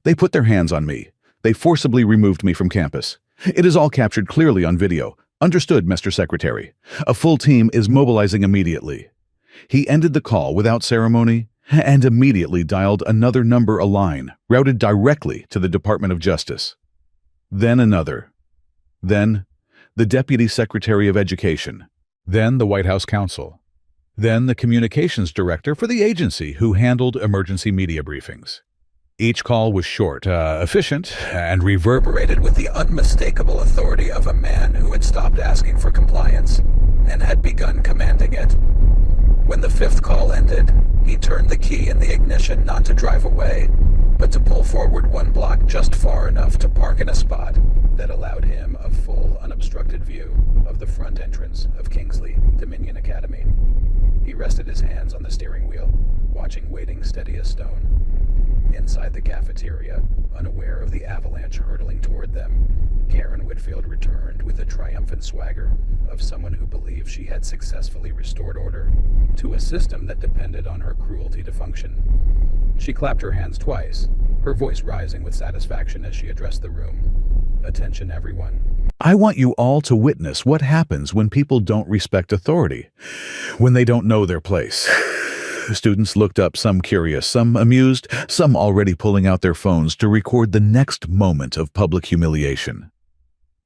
"They put their hands on me. They forcibly removed me from campus. It is all captured clearly on video. Understood, Mr. Secretary. A full team is mobilizing immediately." He ended the call without ceremony and immediately dialed another number a line, routed directly to the Department of Justice. Then another. Then the Deputy Secretary of Education. Then the White House Counsel. Then the Communications Director for the agency who handled emergency media briefings. Each call was short, efficient, and reverberated With the unmistakable authority of a man who had stopped asking for compliance and had begun commanding it. When the fifth call ended, he turned the key in the ignition not to drive away, but to pull forward one block just far enough to park in a spot that allowed him a full, unobstructed view of the front entrance of Kingsley Dominion Academy. He rested his hands on the steering wheel, watching waiting steady as stone. Inside the cafeteria, unaware of the avalanche hurtling toward them, Karen Whitfield returned with the triumphant swagger of someone who believed she had successfully restored order to a system that depended on her cruelty to function. She clapped her hands twice, her voice rising with satisfaction as she addressed the room. Attention, everyone. I want you all to witness what happens when people don't respect authority, when they don't know their place. Students looked up, some curious, some amused, some already pulling out their phones to record the next moment of public humiliation.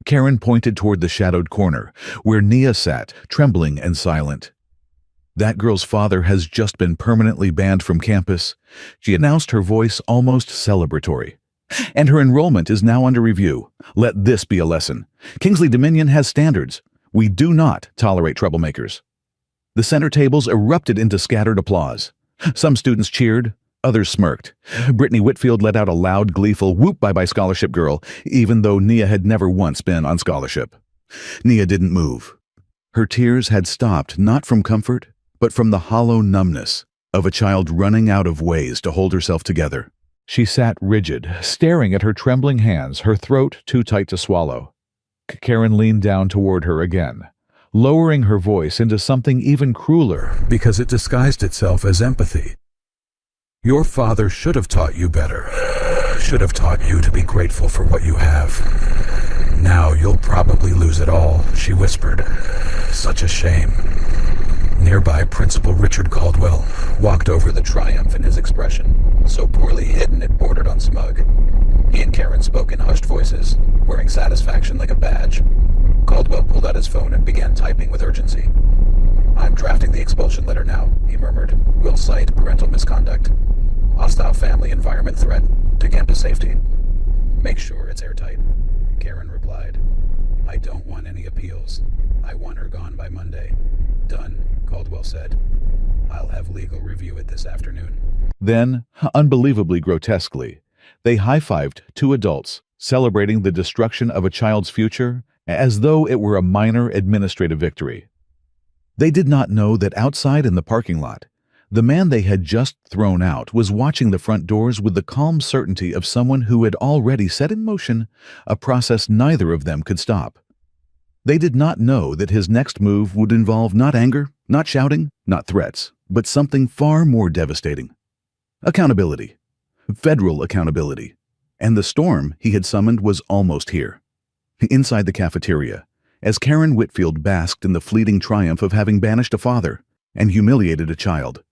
Karen pointed toward the shadowed corner, where Nia sat, trembling and silent. That girl's father has just been permanently banned from campus, she announced, her voice almost celebratory. And her enrollment is now under review. Let this be a lesson. Kingsley Dominion has standards. We do not tolerate troublemakers. The center tables erupted into scattered applause. Some students cheered, others smirked. Brittany Whitfield let out a loud, gleeful whoop bye-bye scholarship girl, even though Nia had never once been on scholarship. Nia didn't move. Her tears had stopped not from comfort, but from the hollow numbness of a child running out of ways to hold herself together. She sat rigid, staring at her trembling hands, her throat too tight to swallow. Karen leaned down toward her again, lowering her voice into something even crueler Because it disguised itself as empathy. Your father should have taught you better. Should have taught you to be grateful for what you have. Now you'll probably lose it all, she whispered. Such a shame. Nearby, Principal Richard Caldwell walked over, the triumph in his expression, so poorly hidden it bordered on smug. He and Karen spoke in hushed voices, wearing satisfaction like a badge. Caldwell pulled out his phone and began typing with urgency. I'm drafting the expulsion letter now, he murmured. We'll cite parental misconduct, hostile family environment threat to campus safety. Make sure it's airtight. Karen replied. I don't want any appeals. I want her gone by Monday. Done, Caldwell said. I'll have legal review it this afternoon. Then, unbelievably grotesquely, they high-fived two adults, celebrating the destruction of a child's future as though it were a minor administrative victory. They did not know that outside in the parking lot, the man they had just thrown out was watching the front doors with the calm certainty of someone who had already set in motion a process neither of them could stop. They did not know that his next move would involve not anger, not shouting, not threats, but something far more devastating. Accountability. Federal accountability. And the storm he had summoned was almost here. Inside the cafeteria, as Karen Whitfield basked in the fleeting triumph of having banished a father and humiliated a child,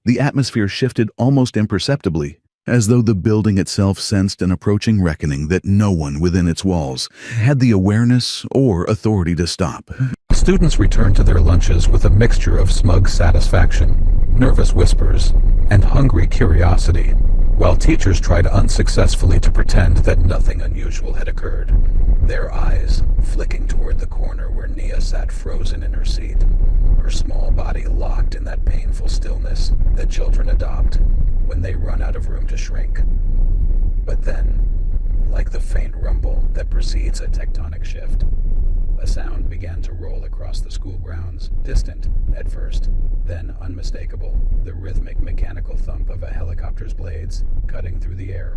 the atmosphere shifted almost imperceptibly, as though the building itself sensed an approaching reckoning that no one within its walls had the awareness or authority to stop. Students returned to their lunches with a mixture of smug satisfaction, nervous whispers, and hungry curiosity, while teachers tried unsuccessfully to pretend that nothing unusual had occurred, their eyes flicking toward the corner where Nia sat frozen in her seat, her small body locked in that painful stillness that children adopt when they run out of room to shrink. But then, like the faint rumble that precedes a tectonic shift, a sound began to roll across the school grounds, distant at first, then unmistakable, the rhythmic mechanical thump of a helicopter's blades cutting through the air.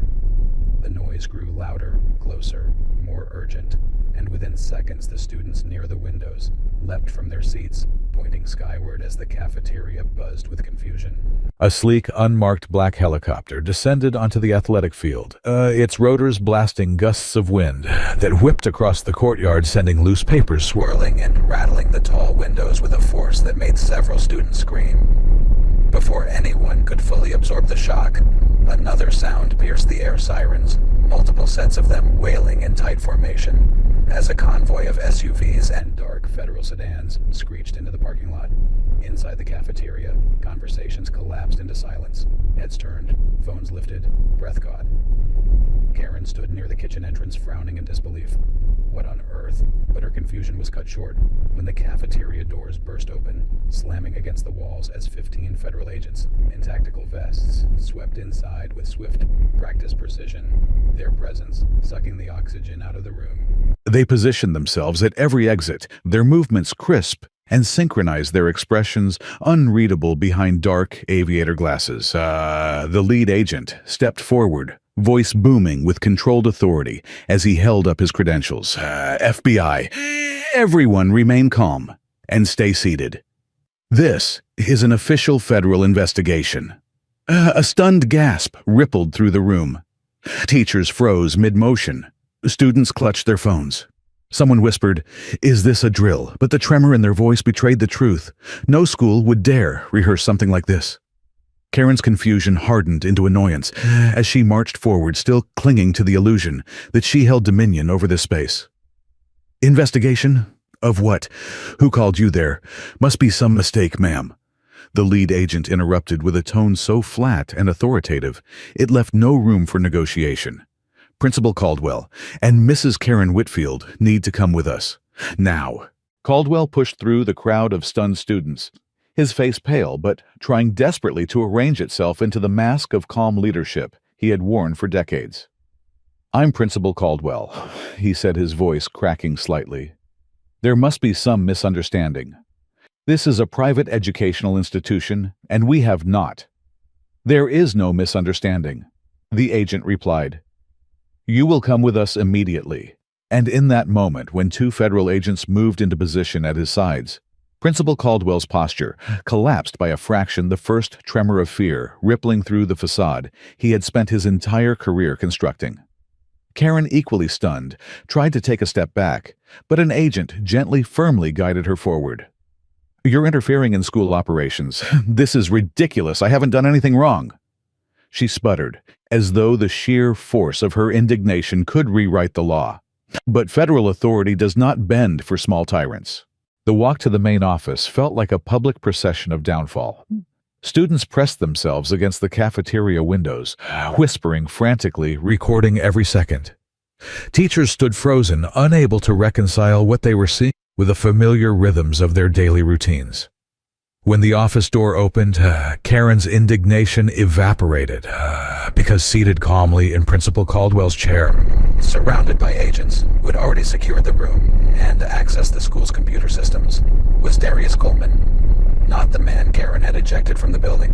The noise grew louder, closer, more urgent, and within seconds the students near the windows leapt from their seats, pointing skyward as the cafeteria buzzed with confusion. A sleek, unmarked black helicopter descended onto the athletic field, its rotors blasting gusts of wind that whipped across the courtyard, sending loose papers Swirling and rattling the tall windows with a force that made several students scream. Before anyone could fully absorb the shock, another sound pierced the air sirens, multiple sets of them wailing in tight formation, as a convoy of SUVs and dark federal sedans screeched into the parking lot. Inside the cafeteria, conversations collapsed into silence. Heads turned, phones lifted, breath caught. Karen stood near the kitchen entrance, frowning in disbelief. What on earth? But her confusion was cut short when the cafeteria doors burst open, slamming against the walls as 15 federal agents in tactical vests swept inside with swift, practiced precision, their presence sucking the oxygen out of the room. They positioned themselves at every exit, their movements crisp, and synchronized their expressions unreadable behind dark aviator glasses. The lead agent stepped forward, voice booming with controlled authority as he held up his credentials. FBI, everyone remain calm and stay seated. This is an official federal investigation. A stunned gasp rippled through the room. Teachers froze mid-motion. Students clutched their phones. Someone whispered, "Is this a drill?" But the tremor in their voice betrayed the truth. No school would dare rehearse something like this. Karen's confusion hardened into annoyance as she marched forward, still clinging to the illusion that she held dominion over this space. "Investigation? Of what? Who called you there? Must be some mistake, ma'am." The lead agent interrupted with a tone so flat and authoritative, it left no room for negotiation. "Principal Caldwell and Mrs. Karen Whitfield need to come with us. Now." Caldwell pushed through the crowd of stunned students, his face pale but trying desperately to arrange itself into the mask of calm leadership he had worn for decades. "I'm Principal Caldwell," he said, his voice cracking slightly. "There must be some misunderstanding. This is a private educational institution, and we have not." "There is no misunderstanding," the agent replied. "You will come with us immediately." And in that moment, when two federal agents moved into position at his sides, Principal Caldwell's posture collapsed by a fraction, the first tremor of fear rippling through the facade he had spent his entire career constructing. Karen, equally stunned, tried to take a step back, but an agent gently, firmly guided her forward. "You're interfering in school operations. This is ridiculous. I haven't done anything wrong." She sputtered, as though the sheer force of her indignation could rewrite the law. But federal authority does not bend for small tyrants. The walk to the main office felt like a public procession of downfall. Students pressed themselves against the cafeteria windows, whispering frantically, recording every second. Teachers stood frozen, unable to reconcile what they were seeing with the familiar rhythms of their daily routines. When the office door opened, Karen's indignation evaporated, because seated calmly in Principal Caldwell's chair, surrounded by agents who had already secured the room and accessed the school's computer systems, was Darius Coleman. Not the man Karen had ejected from the building.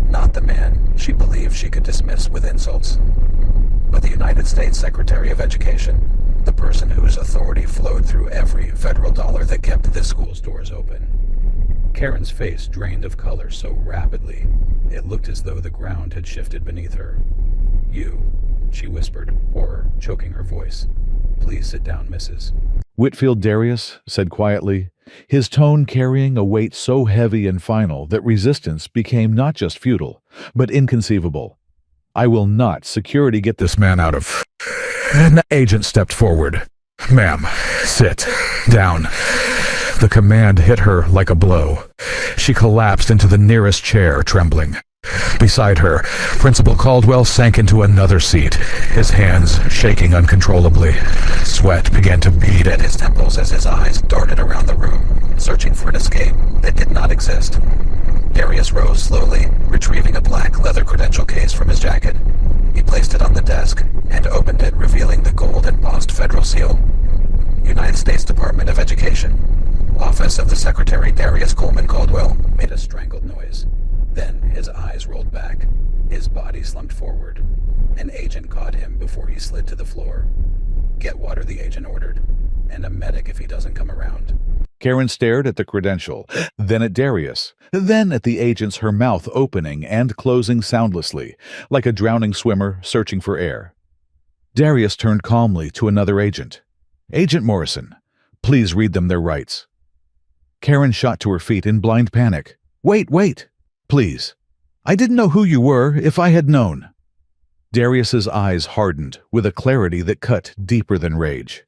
Not the man she believed she could dismiss with insults. But the United States Secretary of Education, the person whose authority flowed through every federal dollar that kept this school's doors open. Karen's face drained of color so rapidly, it looked as though the ground had shifted beneath her. "You," she whispered, horror choking her voice. "Please sit down, Mrs." "Whitfield Darius," said quietly, his tone carrying a weight so heavy and final that resistance became not just futile, but inconceivable. "I will not security get This man out of... An agent stepped forward. "Ma'am, sit down." The command hit her like a blow. She collapsed into the nearest chair, trembling. Beside her, Principal Caldwell sank into another seat, his hands shaking uncontrollably. Sweat began to bead At his temples as his eyes darted around the room, searching for an escape that did not exist. Darius rose slowly, retrieving a black leather credential case from his jacket. He placed it on the desk and opened it, revealing the gold-embossed federal seal. United States Department of Education. Office of the Secretary Darius Coleman Caldwell made a strangled noise. Then his eyes rolled back. His body slumped forward. An agent caught him before he slid to the floor. "Get water," the agent ordered, "and a medic if he doesn't come around." Karen stared at the credential, then at Darius, then at the agents, her mouth opening and closing soundlessly, like a drowning swimmer searching for air. Darius turned calmly to another agent. "Agent Morrison, please read them their rights." Karen shot to her feet in blind panic. Wait, please. I didn't know who you were if I had known." Darius's eyes hardened with a clarity that cut deeper than rage.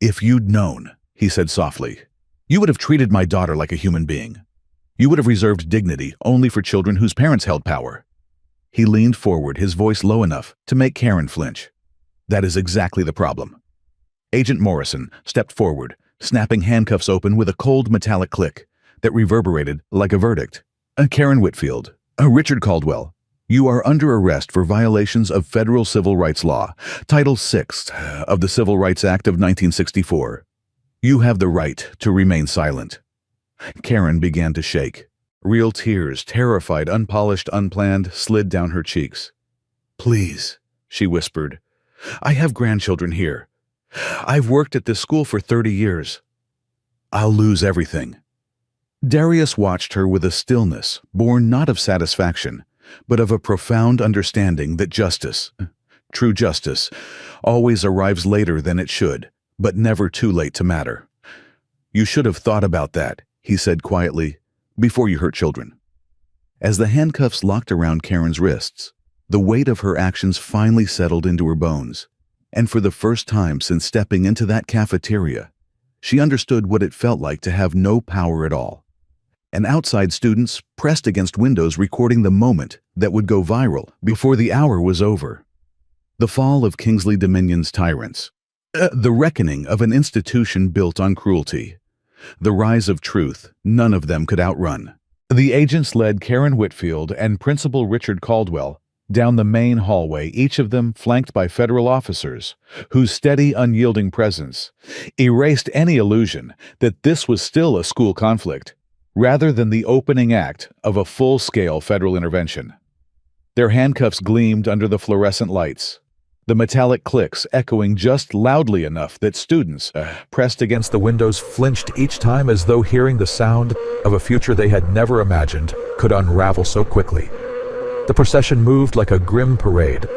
"If you'd known," he said softly, "you would have treated my daughter like a human being. You would have reserved dignity only for children whose parents held power." He leaned forward, his voice low enough to make Karen flinch. "That is exactly the problem." Agent Morrison stepped forward, snapping handcuffs open with a cold metallic click that reverberated like a verdict. "Karen Whitfield, Richard Caldwell, you are under arrest for violations of federal civil rights law, Title VI of the Civil Rights Act of 1964. You have the right to remain silent." Karen began to shake. Real tears, terrified, unpolished, unplanned, slid down her cheeks. "Please," she whispered. "I have grandchildren here. I've worked at this school for 30 years. I'll lose everything." Darius watched her with a stillness born not of satisfaction, but of a profound understanding that justice, true justice, always arrives later than it should, but never too late to matter. "You should have thought about that," he said quietly, "before you hurt children." As the handcuffs locked around Karen's wrists, the weight of her actions finally settled into her bones, and for the first time since stepping into that cafeteria, she understood what it felt like to have no power at all. And outside students pressed against windows recording the moment that would go viral before the hour was over. The fall of Kingsley Dominion's tyrants. The reckoning of an institution built on cruelty. The rise of truth none of them could outrun. The agents led Karen Whitfield and Principal Richard Caldwell down the main hallway, each of them flanked by federal officers, whose steady, unyielding presence erased any illusion that this was still a school conflict, rather than the opening act of a full-scale federal intervention. Their handcuffs gleamed under the fluorescent lights, the metallic clicks echoing just loudly enough that students Pressed against the windows flinched each time, as though hearing the sound of a future they had never imagined could unravel so quickly. The procession moved like a grim parade,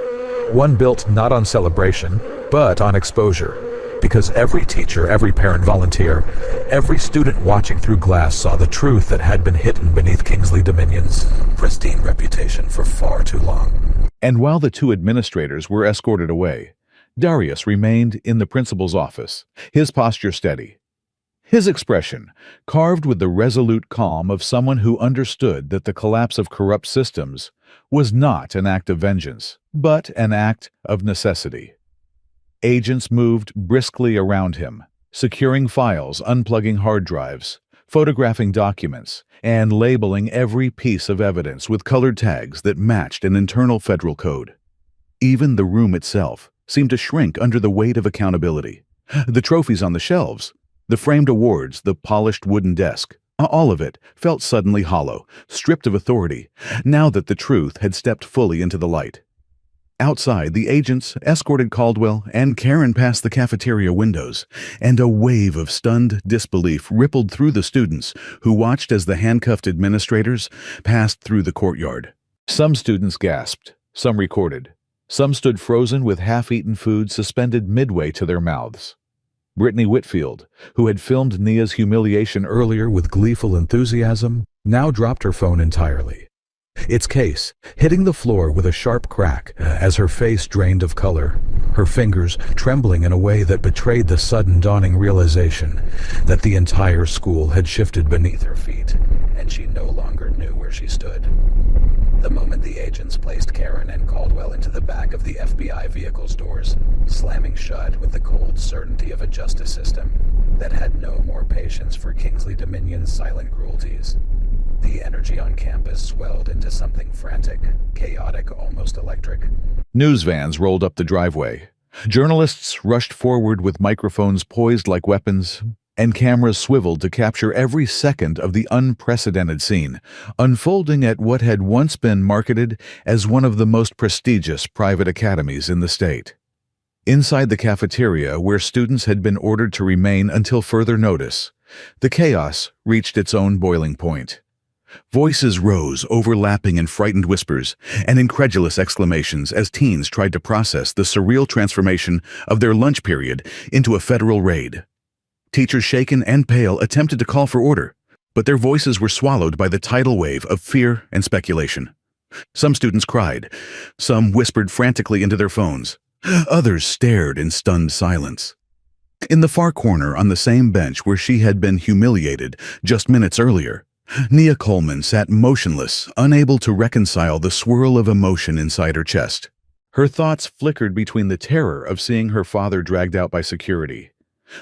one built not on celebration, but on exposure, because every teacher, every parent volunteer, every student watching through glass saw the truth that had been hidden beneath Kingsley Dominion's Pristine reputation for far too long. And while the two administrators were escorted away, Darius remained in the principal's office, his posture steady. His expression, carved with the resolute calm of someone who understood that the collapse of corrupt systems was not an act of vengeance, but an act of necessity. Agents moved briskly around him, securing files, unplugging hard drives, photographing documents, and labeling every piece of evidence with colored tags that matched an internal federal code. Even the room itself seemed to shrink under the weight of accountability. The trophies on the shelves, the framed awards, the polished wooden desk, all of it felt suddenly hollow, stripped of authority, now that the truth had stepped fully into the light. Outside, the agents escorted Caldwell and Karen past the cafeteria windows, and a wave of stunned disbelief rippled through the students who watched as the handcuffed administrators passed through the courtyard. Some students gasped, some recorded, some stood frozen with half-eaten food suspended midway to their mouths. Brittany Whitfield, who had filmed Nia's humiliation earlier with gleeful enthusiasm, now dropped her phone entirely. Its case hitting the floor with a sharp crack as her face drained of color, her fingers trembling in a way that betrayed the sudden dawning realization that the entire school had shifted beneath her feet, And she no longer knew where she stood. The moment the agents placed Karen and Caldwell into the back of the FBI vehicle's doors, slamming shut with the cold certainty of a justice system that had no more patience for Kingsley Dominion's silent cruelties, the energy on campus swelled into something frantic, chaotic, almost electric. News vans rolled up the driveway. Journalists rushed forward with microphones poised like weapons, and cameras swiveled to capture every second of the unprecedented scene, unfolding at what had once been marketed as one of the most prestigious private academies in the state. Inside the cafeteria, where students had been ordered to remain until further notice, the chaos reached its own boiling point. Voices rose, overlapping in frightened whispers and incredulous exclamations as teens tried to process the surreal transformation of their lunch period into a federal raid. Teachers, shaken and pale, attempted to call for order, but their voices were swallowed by the tidal wave of fear and speculation. Some students cried, some whispered frantically into their phones, others stared in stunned silence. In the far corner, on the same bench where she had been humiliated just minutes earlier, Nia Coleman sat motionless, unable to reconcile the swirl of emotion inside her chest. Her thoughts flickered between the terror of seeing her father dragged out by security,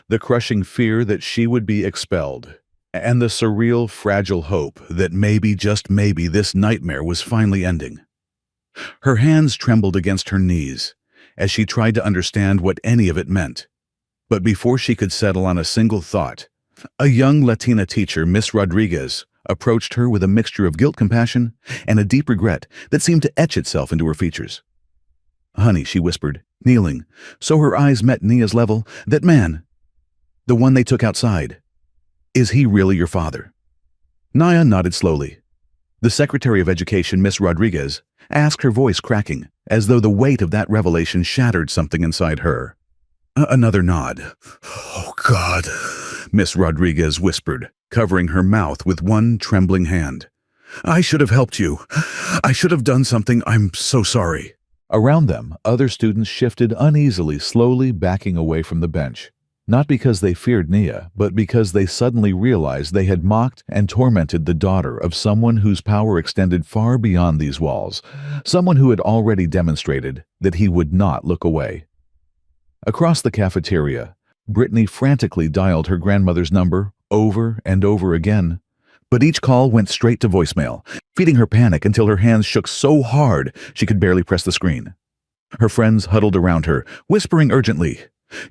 the crushing fear that she would be expelled, and the surreal, fragile hope that maybe, just maybe, this nightmare was finally ending. Her hands trembled against her knees as she tried to understand what any of it meant. But before she could settle on a single thought, a young Latina teacher, Miss Rodriguez, approached her with a mixture of guilt, compassion, and a deep regret that seemed to etch itself into her features. "Honey," she whispered, kneeling, so her eyes met Nia's level. "That man, the one they took outside, is he really your father?" Nia nodded slowly. The Secretary of Education, Miss Rodriguez, asked, her voice cracking, as though the weight of that revelation shattered something inside her. Another nod. "Oh, God," Miss Rodriguez whispered, covering her mouth with one trembling hand. "I should have helped you. I should have done something. I'm so sorry." Around them, other students shifted uneasily, slowly backing away from the bench. Not because they feared Nia, but because they suddenly realized they had mocked and tormented the daughter of someone whose power extended far beyond these walls, someone who had already demonstrated that he would not look away. Across the cafeteria, Brittany frantically dialed her grandmother's number over and over again, but each call went straight to voicemail, feeding her panic until her hands shook so hard she could barely press the screen. Her friends huddled around her, whispering urgently,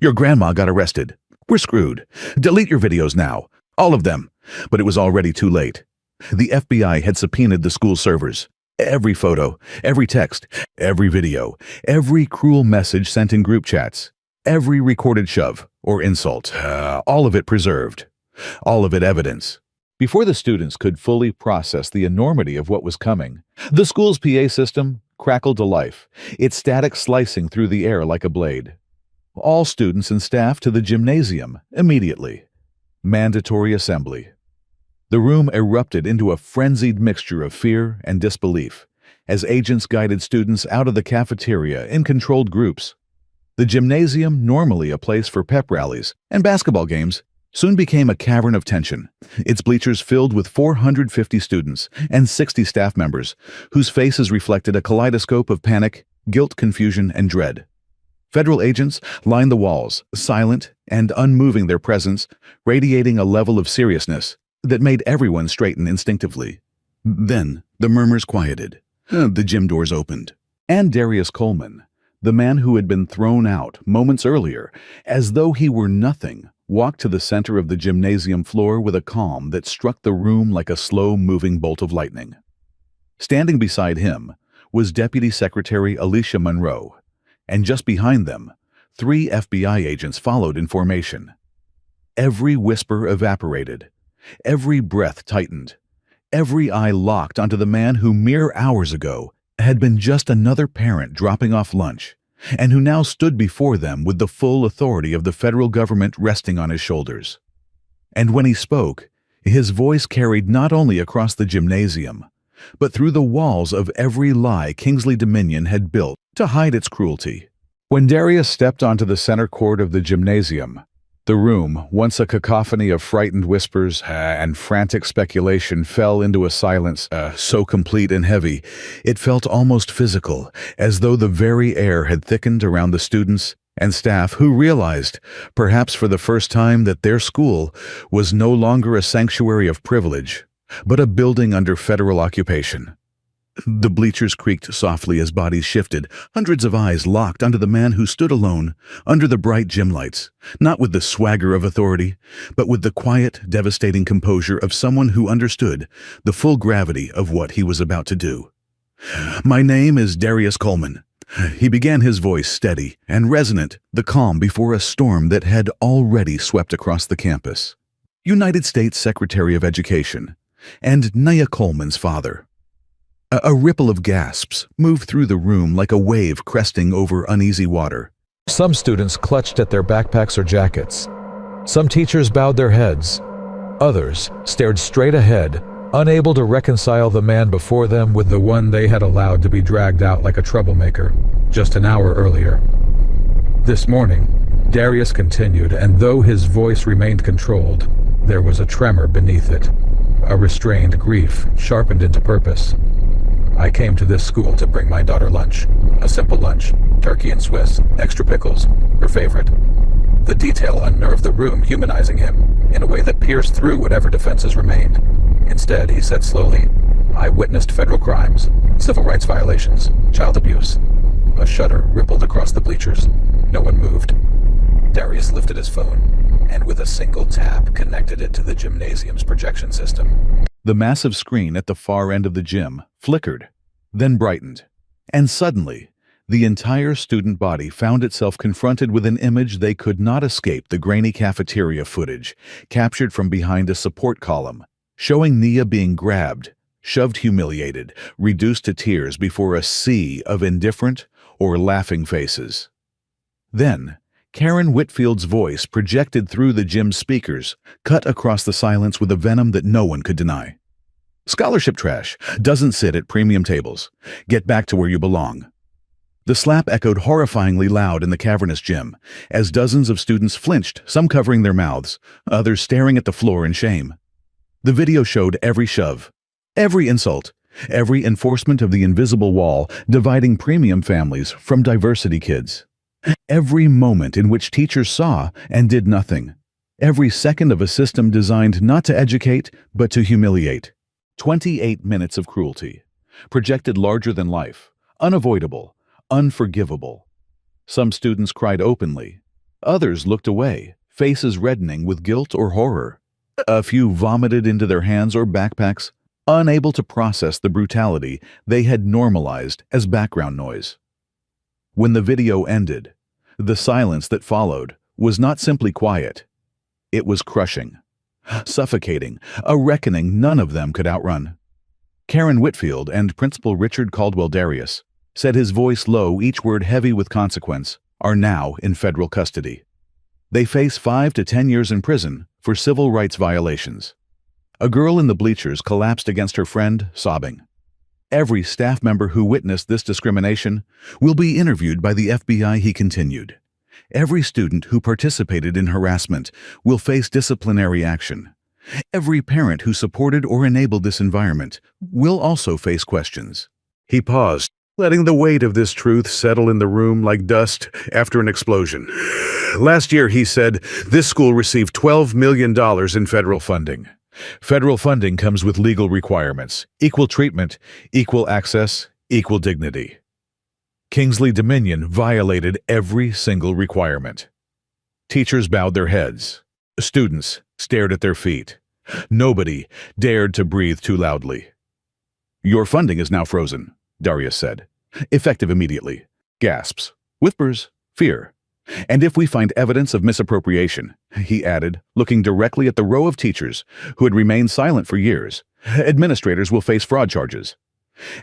"Your grandma got arrested. We're screwed. Delete your videos now. All of them." But it was already too late. The FBI had subpoenaed the school servers. Every photo, every text, every video, every cruel message sent in group chats, every recorded shove or insult, all of it preserved. All of it evidence. Before the students could fully process the enormity of what was coming, the school's PA system crackled to life, its static slicing through the air like a blade. All students and staff to the gymnasium, immediately. Mandatory assembly. The room erupted into a frenzied mixture of fear and disbelief, as agents guided students out of the cafeteria in controlled groups. The gymnasium, normally a place for pep rallies and basketball games, soon became a cavern of tension, its bleachers filled with 450 students and 60 staff members, whose faces reflected a kaleidoscope of panic, guilt, confusion, and dread. Federal agents lined the walls, silent and unmoving, their presence radiating a level of seriousness that made everyone straighten instinctively. Then the murmurs quieted. The gym doors opened. And Darius Coleman, the man who had been thrown out moments earlier, as though he were nothing, walked to the center of the gymnasium floor with a calm that struck the room like a slow-moving bolt of lightning. Standing beside him was Deputy Secretary Alicia Monroe, and just behind them, 3 FBI agents followed in formation. Every whisper evaporated, every breath tightened, every eye locked onto the man who mere hours ago had been just another parent dropping off lunch, and who now stood before them with the full authority of the federal government resting on his shoulders. And when he spoke, his voice carried not only across the gymnasium, but through the walls of every lie Kingsley Dominion had built to hide its cruelty. When Darius stepped onto the center court of the gymnasium, the room, once a cacophony of frightened whispers and frantic speculation, fell into a silence so complete and heavy, it felt almost physical, as though the very air had thickened around the students and staff who realized, perhaps for the first time, that their school was no longer a sanctuary of privilege, but a building under federal occupation. The bleachers creaked softly as bodies shifted, hundreds of eyes locked onto the man who stood alone under the bright gym lights, not with the swagger of authority, but with the quiet, devastating composure of someone who understood the full gravity of what he was about to do. "My name is Darius Coleman." He began, his voice steady and resonant, the calm before a storm that had already swept across the campus. United States Secretary of Education, and Nia Coleman's father. A ripple of gasps moved through the room like a wave cresting over uneasy water. Some students clutched at their backpacks or jackets. Some teachers bowed their heads. Others stared straight ahead, unable to reconcile the man before them with the one they had allowed to be dragged out like a troublemaker just an hour earlier. This morning, Darius continued, and though his voice remained controlled, there was a tremor beneath it, a restrained grief sharpened into purpose. "I came to this school to bring my daughter lunch. A simple lunch, turkey and Swiss, extra pickles, her favorite." The detail unnerved the room, humanizing him in a way that pierced through whatever defenses remained. Instead, he said slowly, "I witnessed federal crimes, civil rights violations, child abuse." A shudder rippled across the bleachers. No one moved. Darius lifted his phone, and with a single tap connected it to the gymnasium's projection system. The massive screen at the far end of the gym flickered, then brightened, and suddenly, The entire student body found itself confronted with an image they could not escape: the grainy cafeteria footage, captured from behind a support column, showing Nia being grabbed, shoved, humiliated, reduced to tears before a sea of indifferent or laughing faces. Then, Karen Whitfield's voice, projected through the gym speakers, cut across the silence with a venom that no one could deny. "Scholarship trash doesn't sit at premium tables. Get back to where you belong." The slap echoed horrifyingly loud in the cavernous gym, as dozens of students flinched, some covering their mouths, others staring at the floor in shame. The video showed every shove, every insult, every enforcement of the invisible wall dividing premium families from diversity kids. Every moment in which teachers saw and did nothing. Every second of a system designed not to educate, but to humiliate. 28 minutes of cruelty, projected larger than life, unavoidable, unforgivable. Some students cried openly. Others looked away, faces reddening with guilt or horror. A few vomited into their hands or backpacks, unable to process the brutality they had normalized as background noise. When the video ended, the silence that followed was not simply quiet. It was crushing, suffocating, a reckoning none of them could outrun. Karen Whitfield and Principal Richard Caldwell Darius, said, his voice low, each word heavy with consequence, are now in federal custody. They face 5 to 10 years in prison for civil rights violations. A girl in the bleachers collapsed against her friend, sobbing. Every staff member who witnessed this discrimination will be interviewed by the FBI, he continued. Every student who participated in harassment will face disciplinary action. Every parent who supported or enabled this environment will also face questions. He paused, letting the weight of this truth settle in the room like dust after an explosion. Last year, he said, this school received $12 million in federal funding. Federal funding comes with legal requirements: equal treatment, equal access, equal dignity. Kingsley Dominion violated every single requirement. Teachers bowed their heads. Students stared at their feet. Nobody dared to breathe too loudly. Your funding is now frozen, Darius said. Effective immediately. Gasps, whispers, fear. And if we find evidence of misappropriation, he added, looking directly at the row of teachers who had remained silent for years, administrators will face fraud charges.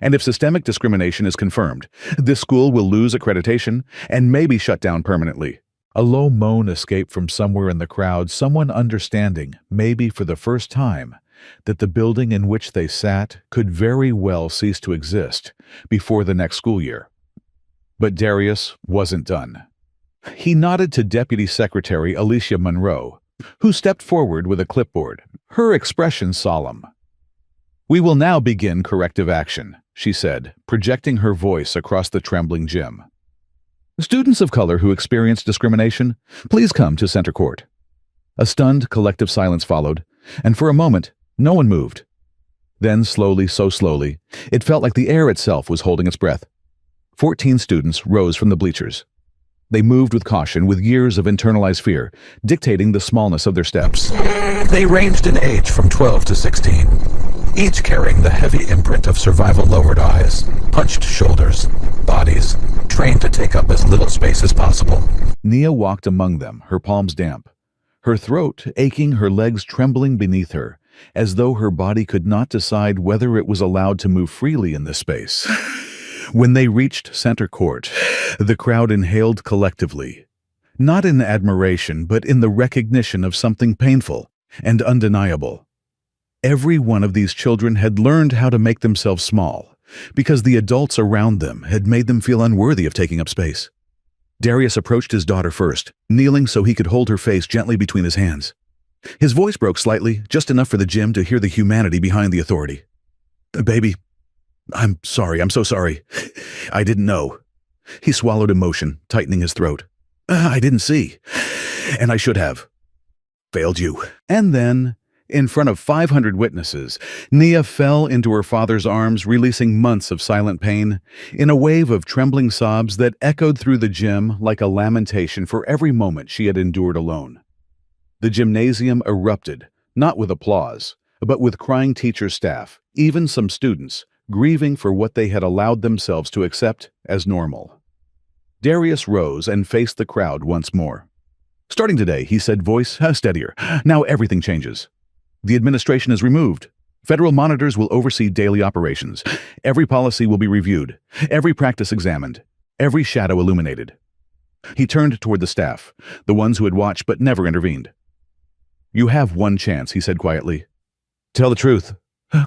And if systemic discrimination is confirmed, this school will lose accreditation and may be shut down permanently. A low moan escaped from somewhere in the crowd, someone understanding, maybe for the first time, that the building in which they sat could very well cease to exist before the next school year. But Darius wasn't done. He nodded to Deputy Secretary Alicia Monroe, who stepped forward with a clipboard, her expression solemn. We will now begin corrective action, she said, projecting her voice across the trembling gym. Students of color who experience discrimination, please come to center court. A stunned collective silence followed, and for a moment, no one moved. Then slowly, so slowly, it felt like the air itself was holding its breath. 14 students rose from the bleachers. They moved with caution, with years of internalized fear, dictating the smallness of their steps. They ranged in age from 12 to 16, each carrying the heavy imprint of survival-lowered eyes, hunched shoulders, bodies trained to take up as little space as possible. Nia walked among them, her palms damp, her throat aching, her legs trembling beneath her, as though her body could not decide whether it was allowed to move freely in this space. When they reached center court, the crowd inhaled collectively, not in admiration, but in the recognition of something painful and undeniable. Every one of these children had learned how to make themselves small, because the adults around them had made them feel unworthy of taking up space. Darius approached his daughter first, kneeling so he could hold her face gently between his hands. His voice broke slightly, just enough for the gym to hear the humanity behind the authority. Baby, I'm sorry, I'm so sorry. I didn't know. He swallowed emotion, tightening his throat. I didn't see. And I should have. Failed you. And then, in front of 500 witnesses, Nia fell into her father's arms, releasing months of silent pain, in a wave of trembling sobs that echoed through the gym like a lamentation for every moment she had endured alone. The gymnasium erupted, not with applause, but with crying teacher staff, even some students, grieving for what they had allowed themselves to accept as normal. Darius rose and faced the crowd once more. "Starting today," he said, voice steadier, "now everything changes. The administration is removed. Federal monitors will oversee daily operations. Every policy will be reviewed, every practice examined, every shadow illuminated." He turned toward the staff, the ones who had watched but never intervened. "You have one chance," he said quietly. "Tell the truth,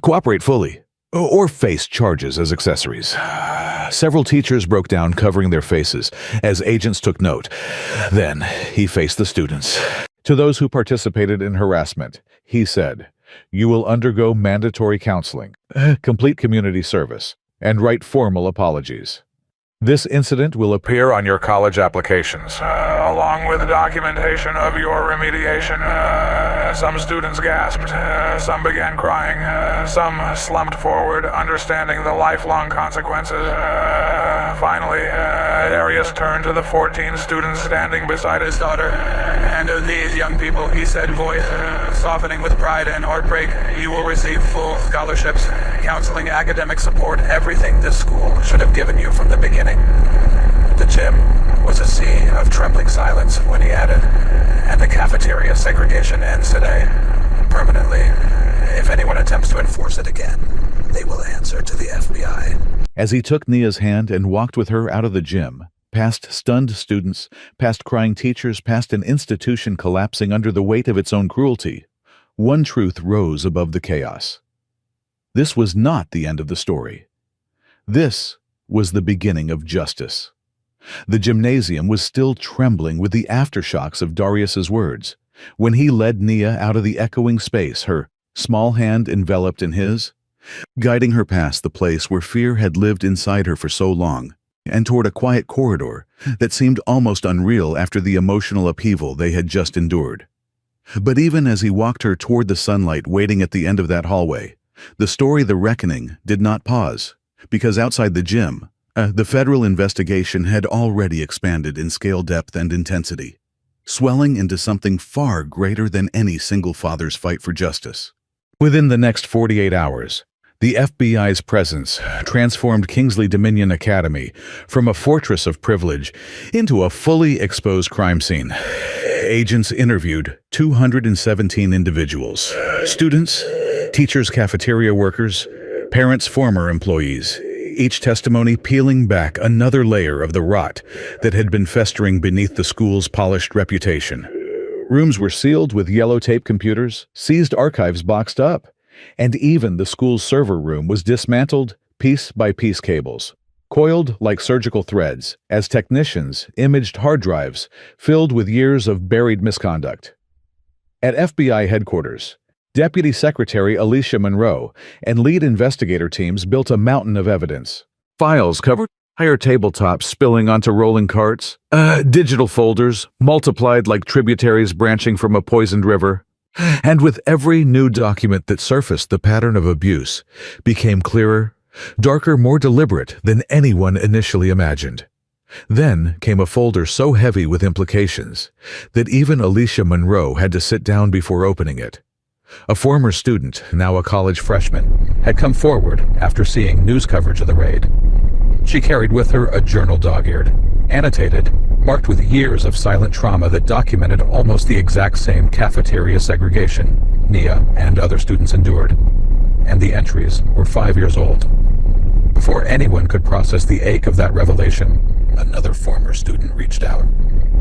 cooperate fully, or face charges as accessories." Several teachers broke down, covering their faces, as agents took note. Then he faced the students. To those who participated in harassment, he said, "You will undergo mandatory counseling, complete community service, and write formal apologies. This incident will appear on your college applications, along with documentation of your remediation." Some students gasped, some began crying, some slumped forward, understanding the lifelong consequences. Finally, Darius turned to the 14 students standing beside his daughter. "And of these young people," he said, voice softening with pride and heartbreak, "you will receive full scholarships, counseling, academic support, everything this school should have given you from the beginning." The gym was a sea of trembling silence when he added, "And the cafeteria segregation ends today, permanently. If anyone attempts to enforce it again, they will answer to the FBI." As he took Nia's hand and walked with her out of the gym, past stunned students, past crying teachers, past an institution collapsing under the weight of its own cruelty, one truth rose above the chaos. This was not the end of the story. This was the beginning of justice. The gymnasium was still trembling with the aftershocks of Darius's words. When he led Nia out of the echoing space, her small hand enveloped in his, guiding her past the place where fear had lived inside her for so long, and toward a quiet corridor that seemed almost unreal after the emotional upheaval they had just endured. But even as he walked her toward the sunlight waiting at the end of that hallway, the story The Reckoning did not pause, because outside the gym, the federal investigation had already expanded in scale, depth, and intensity, swelling into something far greater than any single father's fight for justice. Within the next 48 hours, the FBI's presence transformed Kingsley Dominion Academy from a fortress of privilege into a fully exposed crime scene. Agents interviewed 217 individuals, students, teachers, cafeteria workers, parents, former employees, each testimony peeling back another layer of the rot that had been festering beneath the school's polished reputation. Rooms were sealed with yellow tape computers, seized archives boxed up, and even the school's server room was dismantled piece by piece, cables coiled like surgical threads as technicians imaged hard drives filled with years of buried misconduct. At FBI headquarters, Deputy Secretary Alicia Monroe and lead investigator teams built a mountain of evidence. Files covered higher tabletops spilling onto rolling carts, digital folders multiplied like tributaries branching from a poisoned river. And with every new document that surfaced, the pattern of abuse became clearer, darker, more deliberate than anyone initially imagined. Then came a folder so heavy with implications that even Alicia Monroe had to sit down before opening it. A former student, now a college freshman, had come forward after seeing news coverage of the raid. She carried with her a journal dog-eared, annotated, marked with years of silent trauma that documented almost the exact same cafeteria segregation Nia and other students endured. And the entries were 5 years old. Before anyone could process the ache of that revelation, another former student reached out,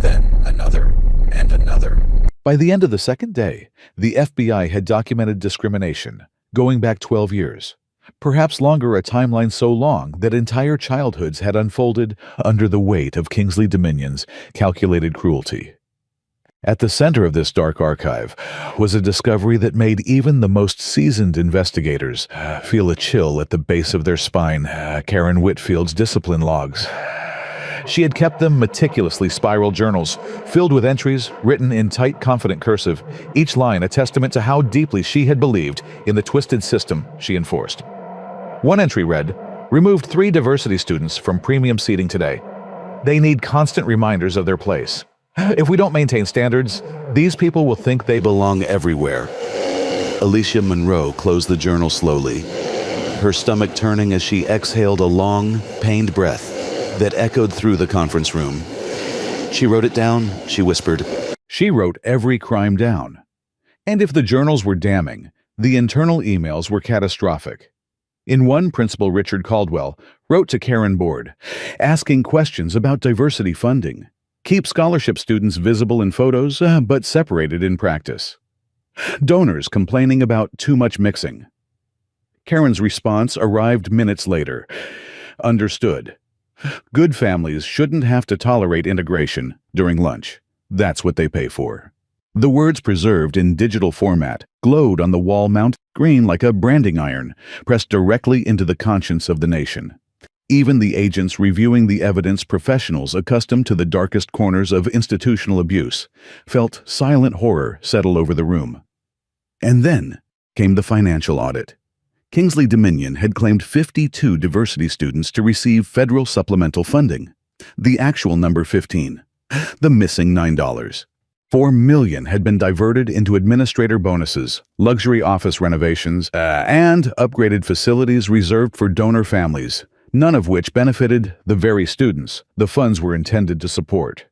then another and another. By the end of the second day, the FBI had documented discrimination, going back 12 years. Perhaps longer, a timeline so long that entire childhoods had unfolded under the weight of Kingsley Dominion's calculated cruelty. At the center of this dark archive was a discovery that made even the most seasoned investigators feel a chill at the base of their spine: Karen Whitfield's discipline logs. She had kept them meticulously spiral journals, filled with entries written in tight, confident cursive, each line a testament to how deeply she had believed in the twisted system she enforced. One entry read, "Removed 3 diversity students from premium seating today. They need constant reminders of their place. If we don't maintain standards, these people will think they belong everywhere." Alicia Monroe closed the journal slowly, her stomach turning as she exhaled a long, pained breath. that echoed through the conference room. She wrote it down, she whispered. She wrote every crime down. And if the journals were damning, the internal emails were catastrophic. In one, Principal Richard Caldwell wrote to Karen Board, asking questions about diversity funding. Keep scholarship students visible in photos, but separated in practice. Donors complaining about too much mixing. Karen's response arrived minutes later. Understood. Good families shouldn't have to tolerate integration during lunch. That's what they pay for. The words preserved in digital format glowed on the wall-mount screen like a branding iron, pressed directly into the conscience of the nation. Even the agents reviewing the evidence, professionals accustomed to the darkest corners of institutional abuse, felt silent horror settle over the room. And then came the financial audit. Kingsley Dominion had claimed 52 diversity students to receive federal supplemental funding. The actual number 15. The missing $9. $4 million had been diverted into administrator bonuses, luxury office renovations, and upgraded facilities reserved for donor families, none of which benefited the very students the funds were intended to support.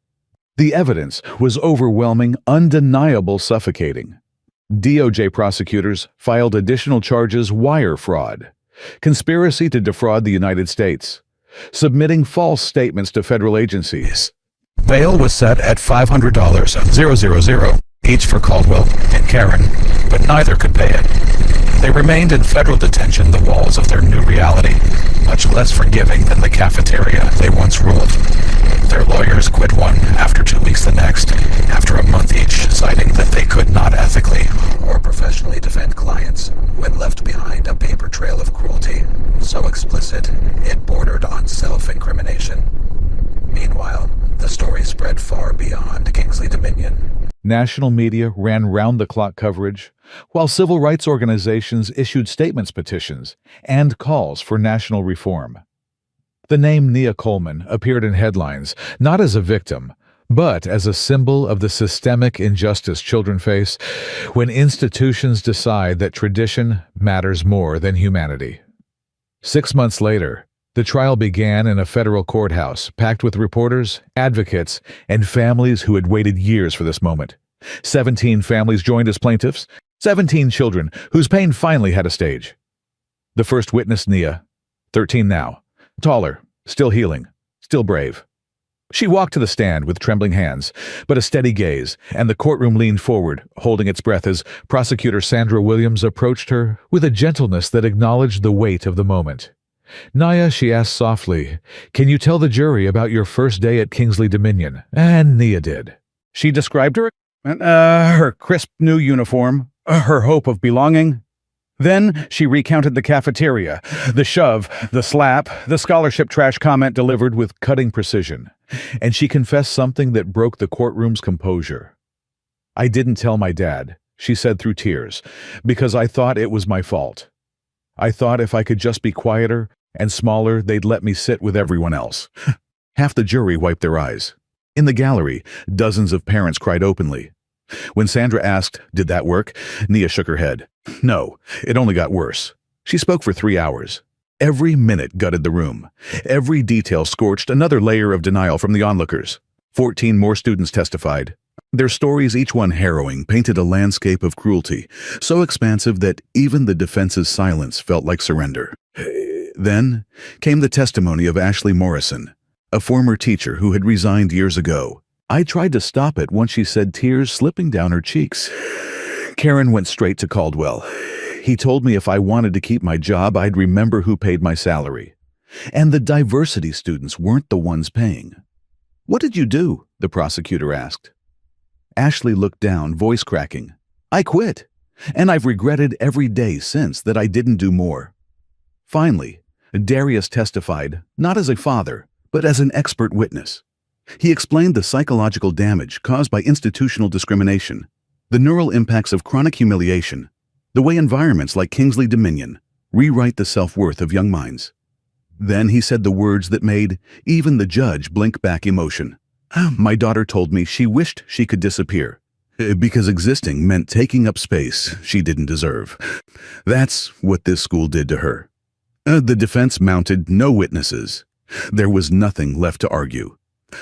The evidence was overwhelming, undeniable, suffocating. DOJ prosecutors filed additional charges: wire fraud, conspiracy to defraud the United States, submitting false statements to federal agencies. Bail was set at $500, each for Caldwell and Karen, but neither could pay it. They remained in federal detention, the walls of their new reality, much less forgiving than the cafeteria they once ruled. Their lawyers quit one, after 2 weeks the next, after a month each, citing that they could not ethically or professionally defend clients who had left behind a paper trail of cruelty so explicit it bordered on self-incrimination. Meanwhile, the story spread far beyond Kingsley Dominion. National media ran round-the-clock coverage, while civil rights organizations issued statements, petitions, and calls for national reform. The name Nia Coleman appeared in headlines, not as a victim, but as a symbol of the systemic injustice children face when institutions decide that tradition matters more than humanity. 6 months later, the trial began in a federal courthouse, packed with reporters, advocates, and families who had waited years for this moment. 17 families joined as plaintiffs, 17 children whose pain finally had a stage. The first witness, Nia, 13 now, taller, still healing, still brave. She walked to the stand with trembling hands, but a steady gaze, and the courtroom leaned forward, holding its breath as prosecutor Sandra Williams approached her with a gentleness that acknowledged the weight of the moment. "Nia," she asked softly, "can you tell the jury about your first day at Kingsley Dominion?" And Nia did. She described her crisp new uniform, her hope of belonging. Then she recounted the cafeteria, the shove, the slap, the scholarship trash comment delivered with cutting precision. And she confessed something that broke the courtroom's composure. "I didn't tell my dad," she said through tears, "because I thought it was my fault. I thought if I could just be quieter and smaller, they'd let me sit with everyone else." Half the jury wiped their eyes. In the gallery, dozens of parents cried openly. When Sandra asked, "Did that work?" Nia shook her head. "No, it only got worse." She spoke for 3 hours. Every minute gutted the room. Every detail scorched another layer of denial from the onlookers. 14 more students testified. Their stories, each one harrowing, painted a landscape of cruelty, so expansive that even the defense's silence felt like surrender. Then came the testimony of Ashley Morrison, a former teacher who had resigned years ago. I tried to stop it once she said, tears slipping down her cheeks. Karen went straight to Caldwell. He told me if I wanted to keep my job, I'd remember who paid my salary. And the diversity students weren't the ones paying. "What did you do?" the prosecutor asked. Ashley looked down, voice cracking. "I quit, and I've regretted every day since that I didn't do more." Finally, Darius testified, not as a father, but as an expert witness. He explained the psychological damage caused by institutional discrimination, the neural impacts of chronic humiliation, the way environments like Kingsley Dominion rewrite the self-worth of young minds. Then he said the words that made even the judge blink back emotion. "My daughter told me she wished she could disappear, because existing meant taking up space she didn't deserve. That's what this school did to her." The defense mounted no witnesses. There was nothing left to argue.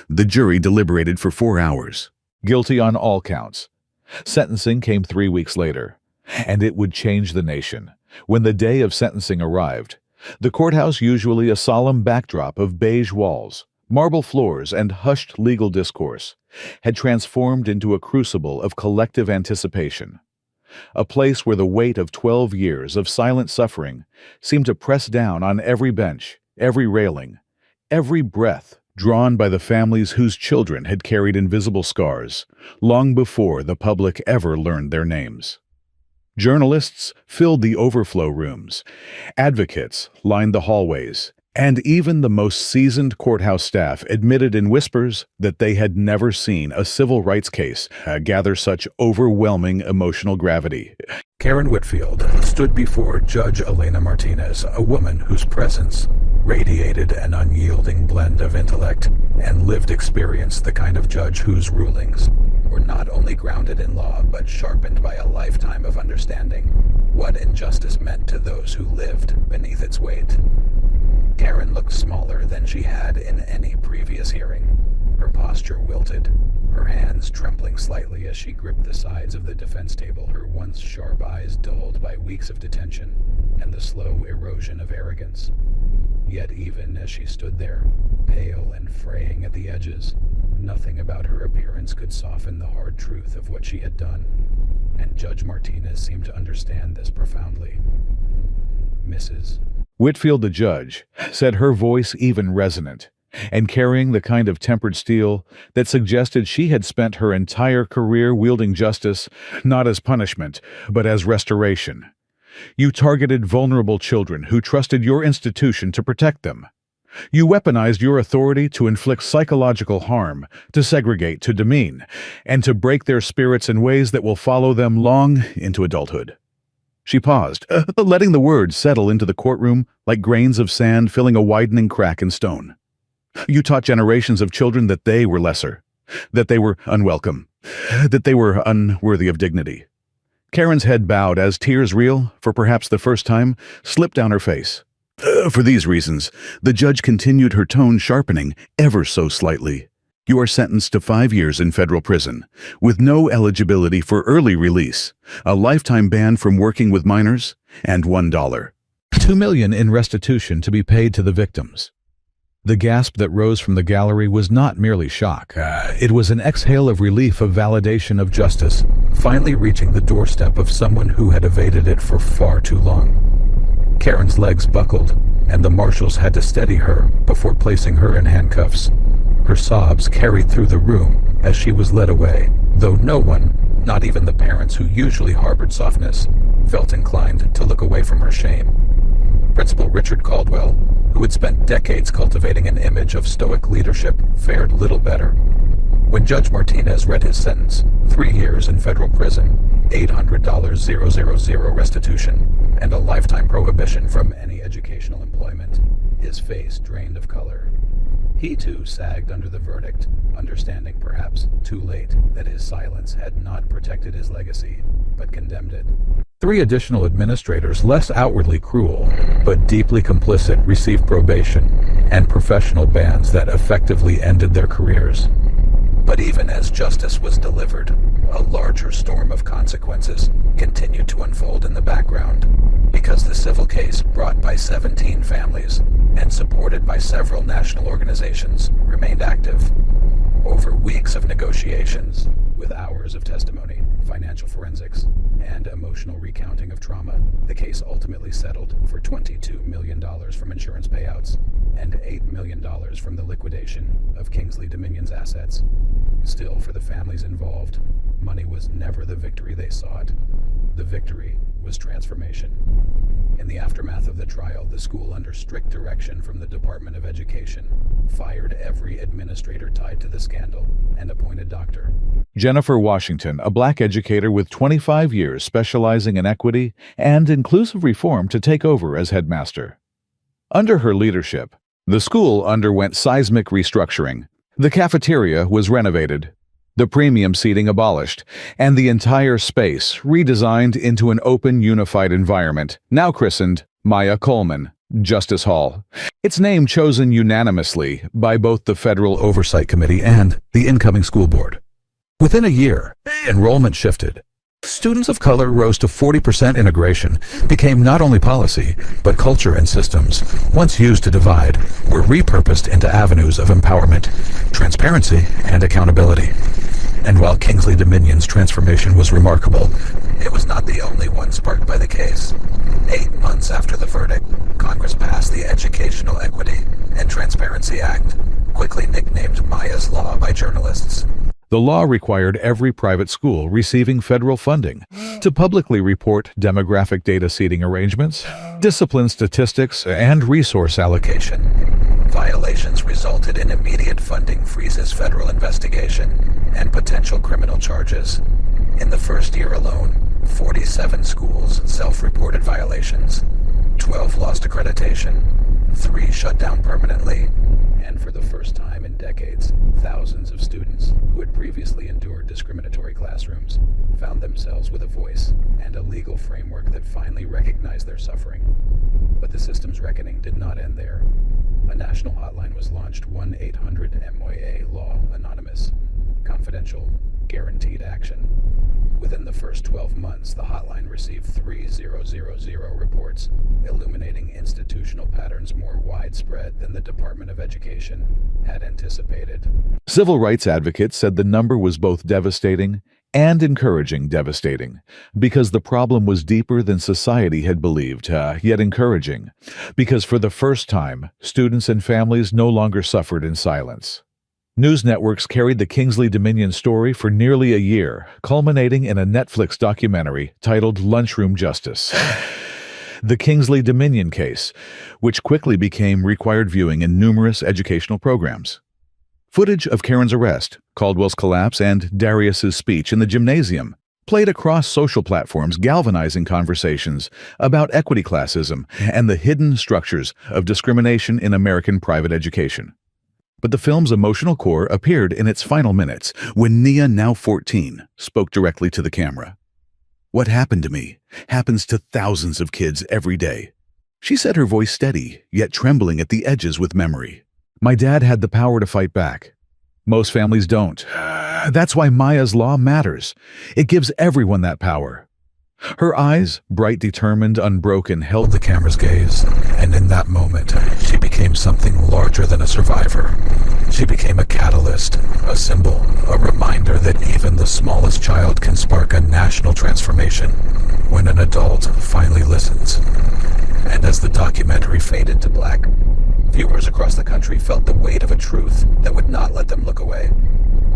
The jury deliberated for 4 hours. Guilty on all counts. Sentencing came 3 weeks later, and it would change the nation. When the day of sentencing arrived, the courthouse, usually a solemn backdrop of beige walls, marble floors, and hushed legal discourse, had transformed into a crucible of collective anticipation. A place where the weight of 12 years of silent suffering seemed to press down on every bench, every railing, every breath drawn by the families whose children had carried invisible scars long before the public ever learned their names. Journalists filled the overflow rooms, advocates lined the hallways, and even the most seasoned courthouse staff admitted in whispers that they had never seen a civil rights case gather such overwhelming emotional gravity. Karen Whitfield stood before Judge Elena Martinez, a woman whose presence radiated an unyielding blend of intellect and lived experience, the kind of judge whose rulings were not only grounded in law but sharpened by a lifetime of understanding what injustice meant to those who lived beneath its weight. Karen looked smaller than she had in any previous hearing. Her posture wilted, her hands trembling slightly as she gripped the sides of the defense table, her once sharp eyes dulled by weeks of detention and the slow erosion of arrogance. Yet even as she stood there, pale and fraying at the edges, nothing about her appearance could soften the hard truth of what she had done, and Judge Martinez seemed to understand this profoundly. Mrs. Whitfield, the judge, said, her voice even resonant, and carrying the kind of tempered steel that suggested she had spent her entire career wielding justice not as punishment, but as restoration. You targeted vulnerable children who trusted your institution to protect them. You weaponized your authority to inflict psychological harm, to segregate, to demean, and to break their spirits in ways that will follow them long into adulthood. She paused, letting the words settle into the courtroom like grains of sand filling a widening crack in stone. You taught generations of children that they were lesser, that they were unwelcome, that they were unworthy of dignity. Karen's head bowed as tears, real, for perhaps the first time, slipped down her face. For these reasons, the judge continued, her tone sharpening ever so slightly. You are sentenced to 5 years in federal prison, with no eligibility for early release, a lifetime ban from working with minors, and $1. $2 million in restitution to be paid to the victims. The gasp that rose from the gallery was not merely shock. It was an exhale of relief, of validation, of justice, Finally reaching the doorstep of someone who had evaded it for far too long. Karen's legs buckled, and the marshals had to steady her before placing her in handcuffs. Her sobs carried through the room as she was led away, though no one, not even the parents who usually harbored softness, felt inclined to look away from her shame. Principal Richard Caldwell, who had spent decades cultivating an image of stoic leadership, fared little better. When Judge Martinez read his sentence, 3 years in federal prison, $800,000 restitution, and a lifetime prohibition from any educational employment, his face drained of color. He too sagged under the verdict, understanding perhaps too late that his silence had not protected his legacy, but condemned it. 3 additional administrators, less outwardly cruel, but deeply complicit, received probation and professional bans that effectively ended their careers. But even as justice was delivered, a larger storm of consequences continued to unfold in the background, because the civil case brought by 17 families and supported by several national organizations remained active. Over weeks of negotiations, with hours of testimony, financial forensics, and emotional recounting of trauma, the case ultimately settled for $22 million from insurance payouts and $8 million from the liquidation of Kingsley Dominion's assets. Still, for the families involved, money was never the victory they sought. The victory was transformation. In the aftermath of the trial, the school, under strict direction from the Department of Education, fired every administrator tied to the scandal and appointed Dr. Jennifer Washington, a black educator with 25 years specializing in equity and inclusive reform, to take over as headmaster. Under her leadership, the school underwent seismic restructuring. The cafeteria was renovated, the premium seating abolished, and the entire space redesigned into an open, unified environment, now christened Maya Coleman. Justice Hall. Its name chosen unanimously by both the Federal Oversight Committee and the incoming school board. Within a year, enrollment shifted. Students of color rose to 40% integration, became not only policy, but culture and systems, once used to divide, were repurposed into avenues of empowerment, transparency, and accountability. And while Kingsley Dominion's transformation was remarkable, It was not the only one sparked by the case. 8 months after the verdict, Congress passed the Educational Equity and Transparency Act, quickly nicknamed Maya's Law by journalists. The law required every private school receiving federal funding to publicly report demographic data seeding arrangements, discipline statistics, and resource allocation. Violations resulted in immediate funding freezes, federal investigation, and potential criminal charges. In the first year alone, 47 schools self-reported violations, 12 lost accreditation, 3 shut down permanently, and for the first time in decades, thousands of students who had previously endured discriminatory classrooms found themselves with a voice and a legal framework that finally recognized their suffering. But the system's reckoning did not end there. A national hotline was launched, 1-800-MOA-LAW Anonymous. Confidential, guaranteed action. Within the first 12 months, the hotline received 3,000 reports, illuminating institutional patterns more widespread than the Department of Education had anticipated. Civil rights advocates said the number was both devastating and encouraging devastating, because the problem was deeper than society had believed, yet encouraging, because for the first time, students and families no longer suffered in silence. News networks carried the Kingsley Dominion story for nearly a year, culminating in a Netflix documentary titled Lunchroom Justice. The Kingsley Dominion case, which quickly became required viewing in numerous educational programs. Footage of Karen's arrest, Caldwell's collapse, and Darius's speech in the gymnasium played across social platforms, galvanizing conversations about equity classism and the hidden structures of discrimination in American private education. But the film's emotional core appeared in its final minutes when Nia, now 14, spoke directly to the camera. "What happened to me happens to thousands of kids every day." She said, her voice steady, yet trembling at the edges with memory. "My dad had the power to fight back. Most families don't. That's why Maya's Law matters. It gives everyone that power." Her eyes, bright, determined, unbroken, held the camera's gaze, and in that moment, she became something larger than a survivor. She became a catalyst, a symbol, a reminder that even the smallest child can spark a national transformation when an adult finally listens. And as the documentary faded to black, viewers across the country felt the weight of a truth that would not let them look away.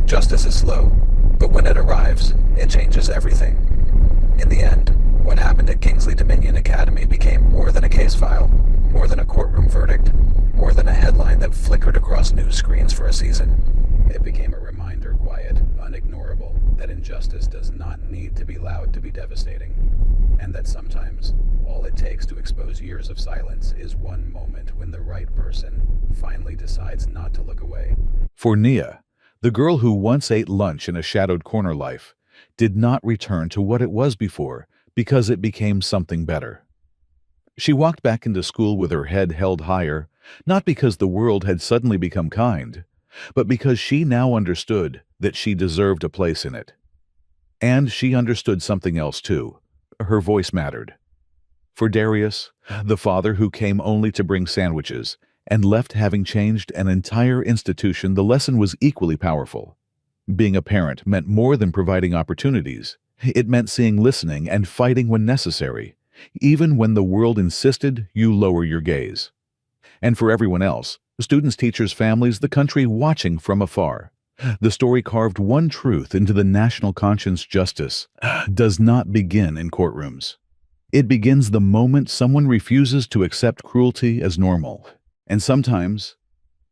Justice is slow, but when it arrives, it changes everything. In the end, what happened at Kingsley Dominion Academy became more than a case file, more than a courtroom verdict, more than a headline that flickered across news screens for a season. It became a reminder, quiet, unignorable, that injustice does not need to be loud to be devastating, and that sometimes all it takes to expose years of silence is one moment when the right person finally decides not to look away. For Nia, the girl who once ate lunch in a shadowed corner life, did not return to what it was before because it became something better. She walked back into school with her head held higher, not because the world had suddenly become kind, but because she now understood that she deserved a place in it. And she understood something else too. Her voice mattered. For Darius, the father who came only to bring sandwiches and left having changed an entire institution, the lesson was equally powerful. Being a parent meant more than providing opportunities. It meant seeing, listening, and fighting when necessary, even when the world insisted you lower your gaze. And for everyone else, students, teachers, families, the country watching from afar, the story carved one truth into the national conscience: justice does not begin in courtrooms. It begins the moment someone refuses to accept cruelty as normal. And sometimes,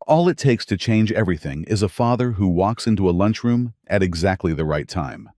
all it takes to change everything is a father who walks into a lunchroom at exactly the right time.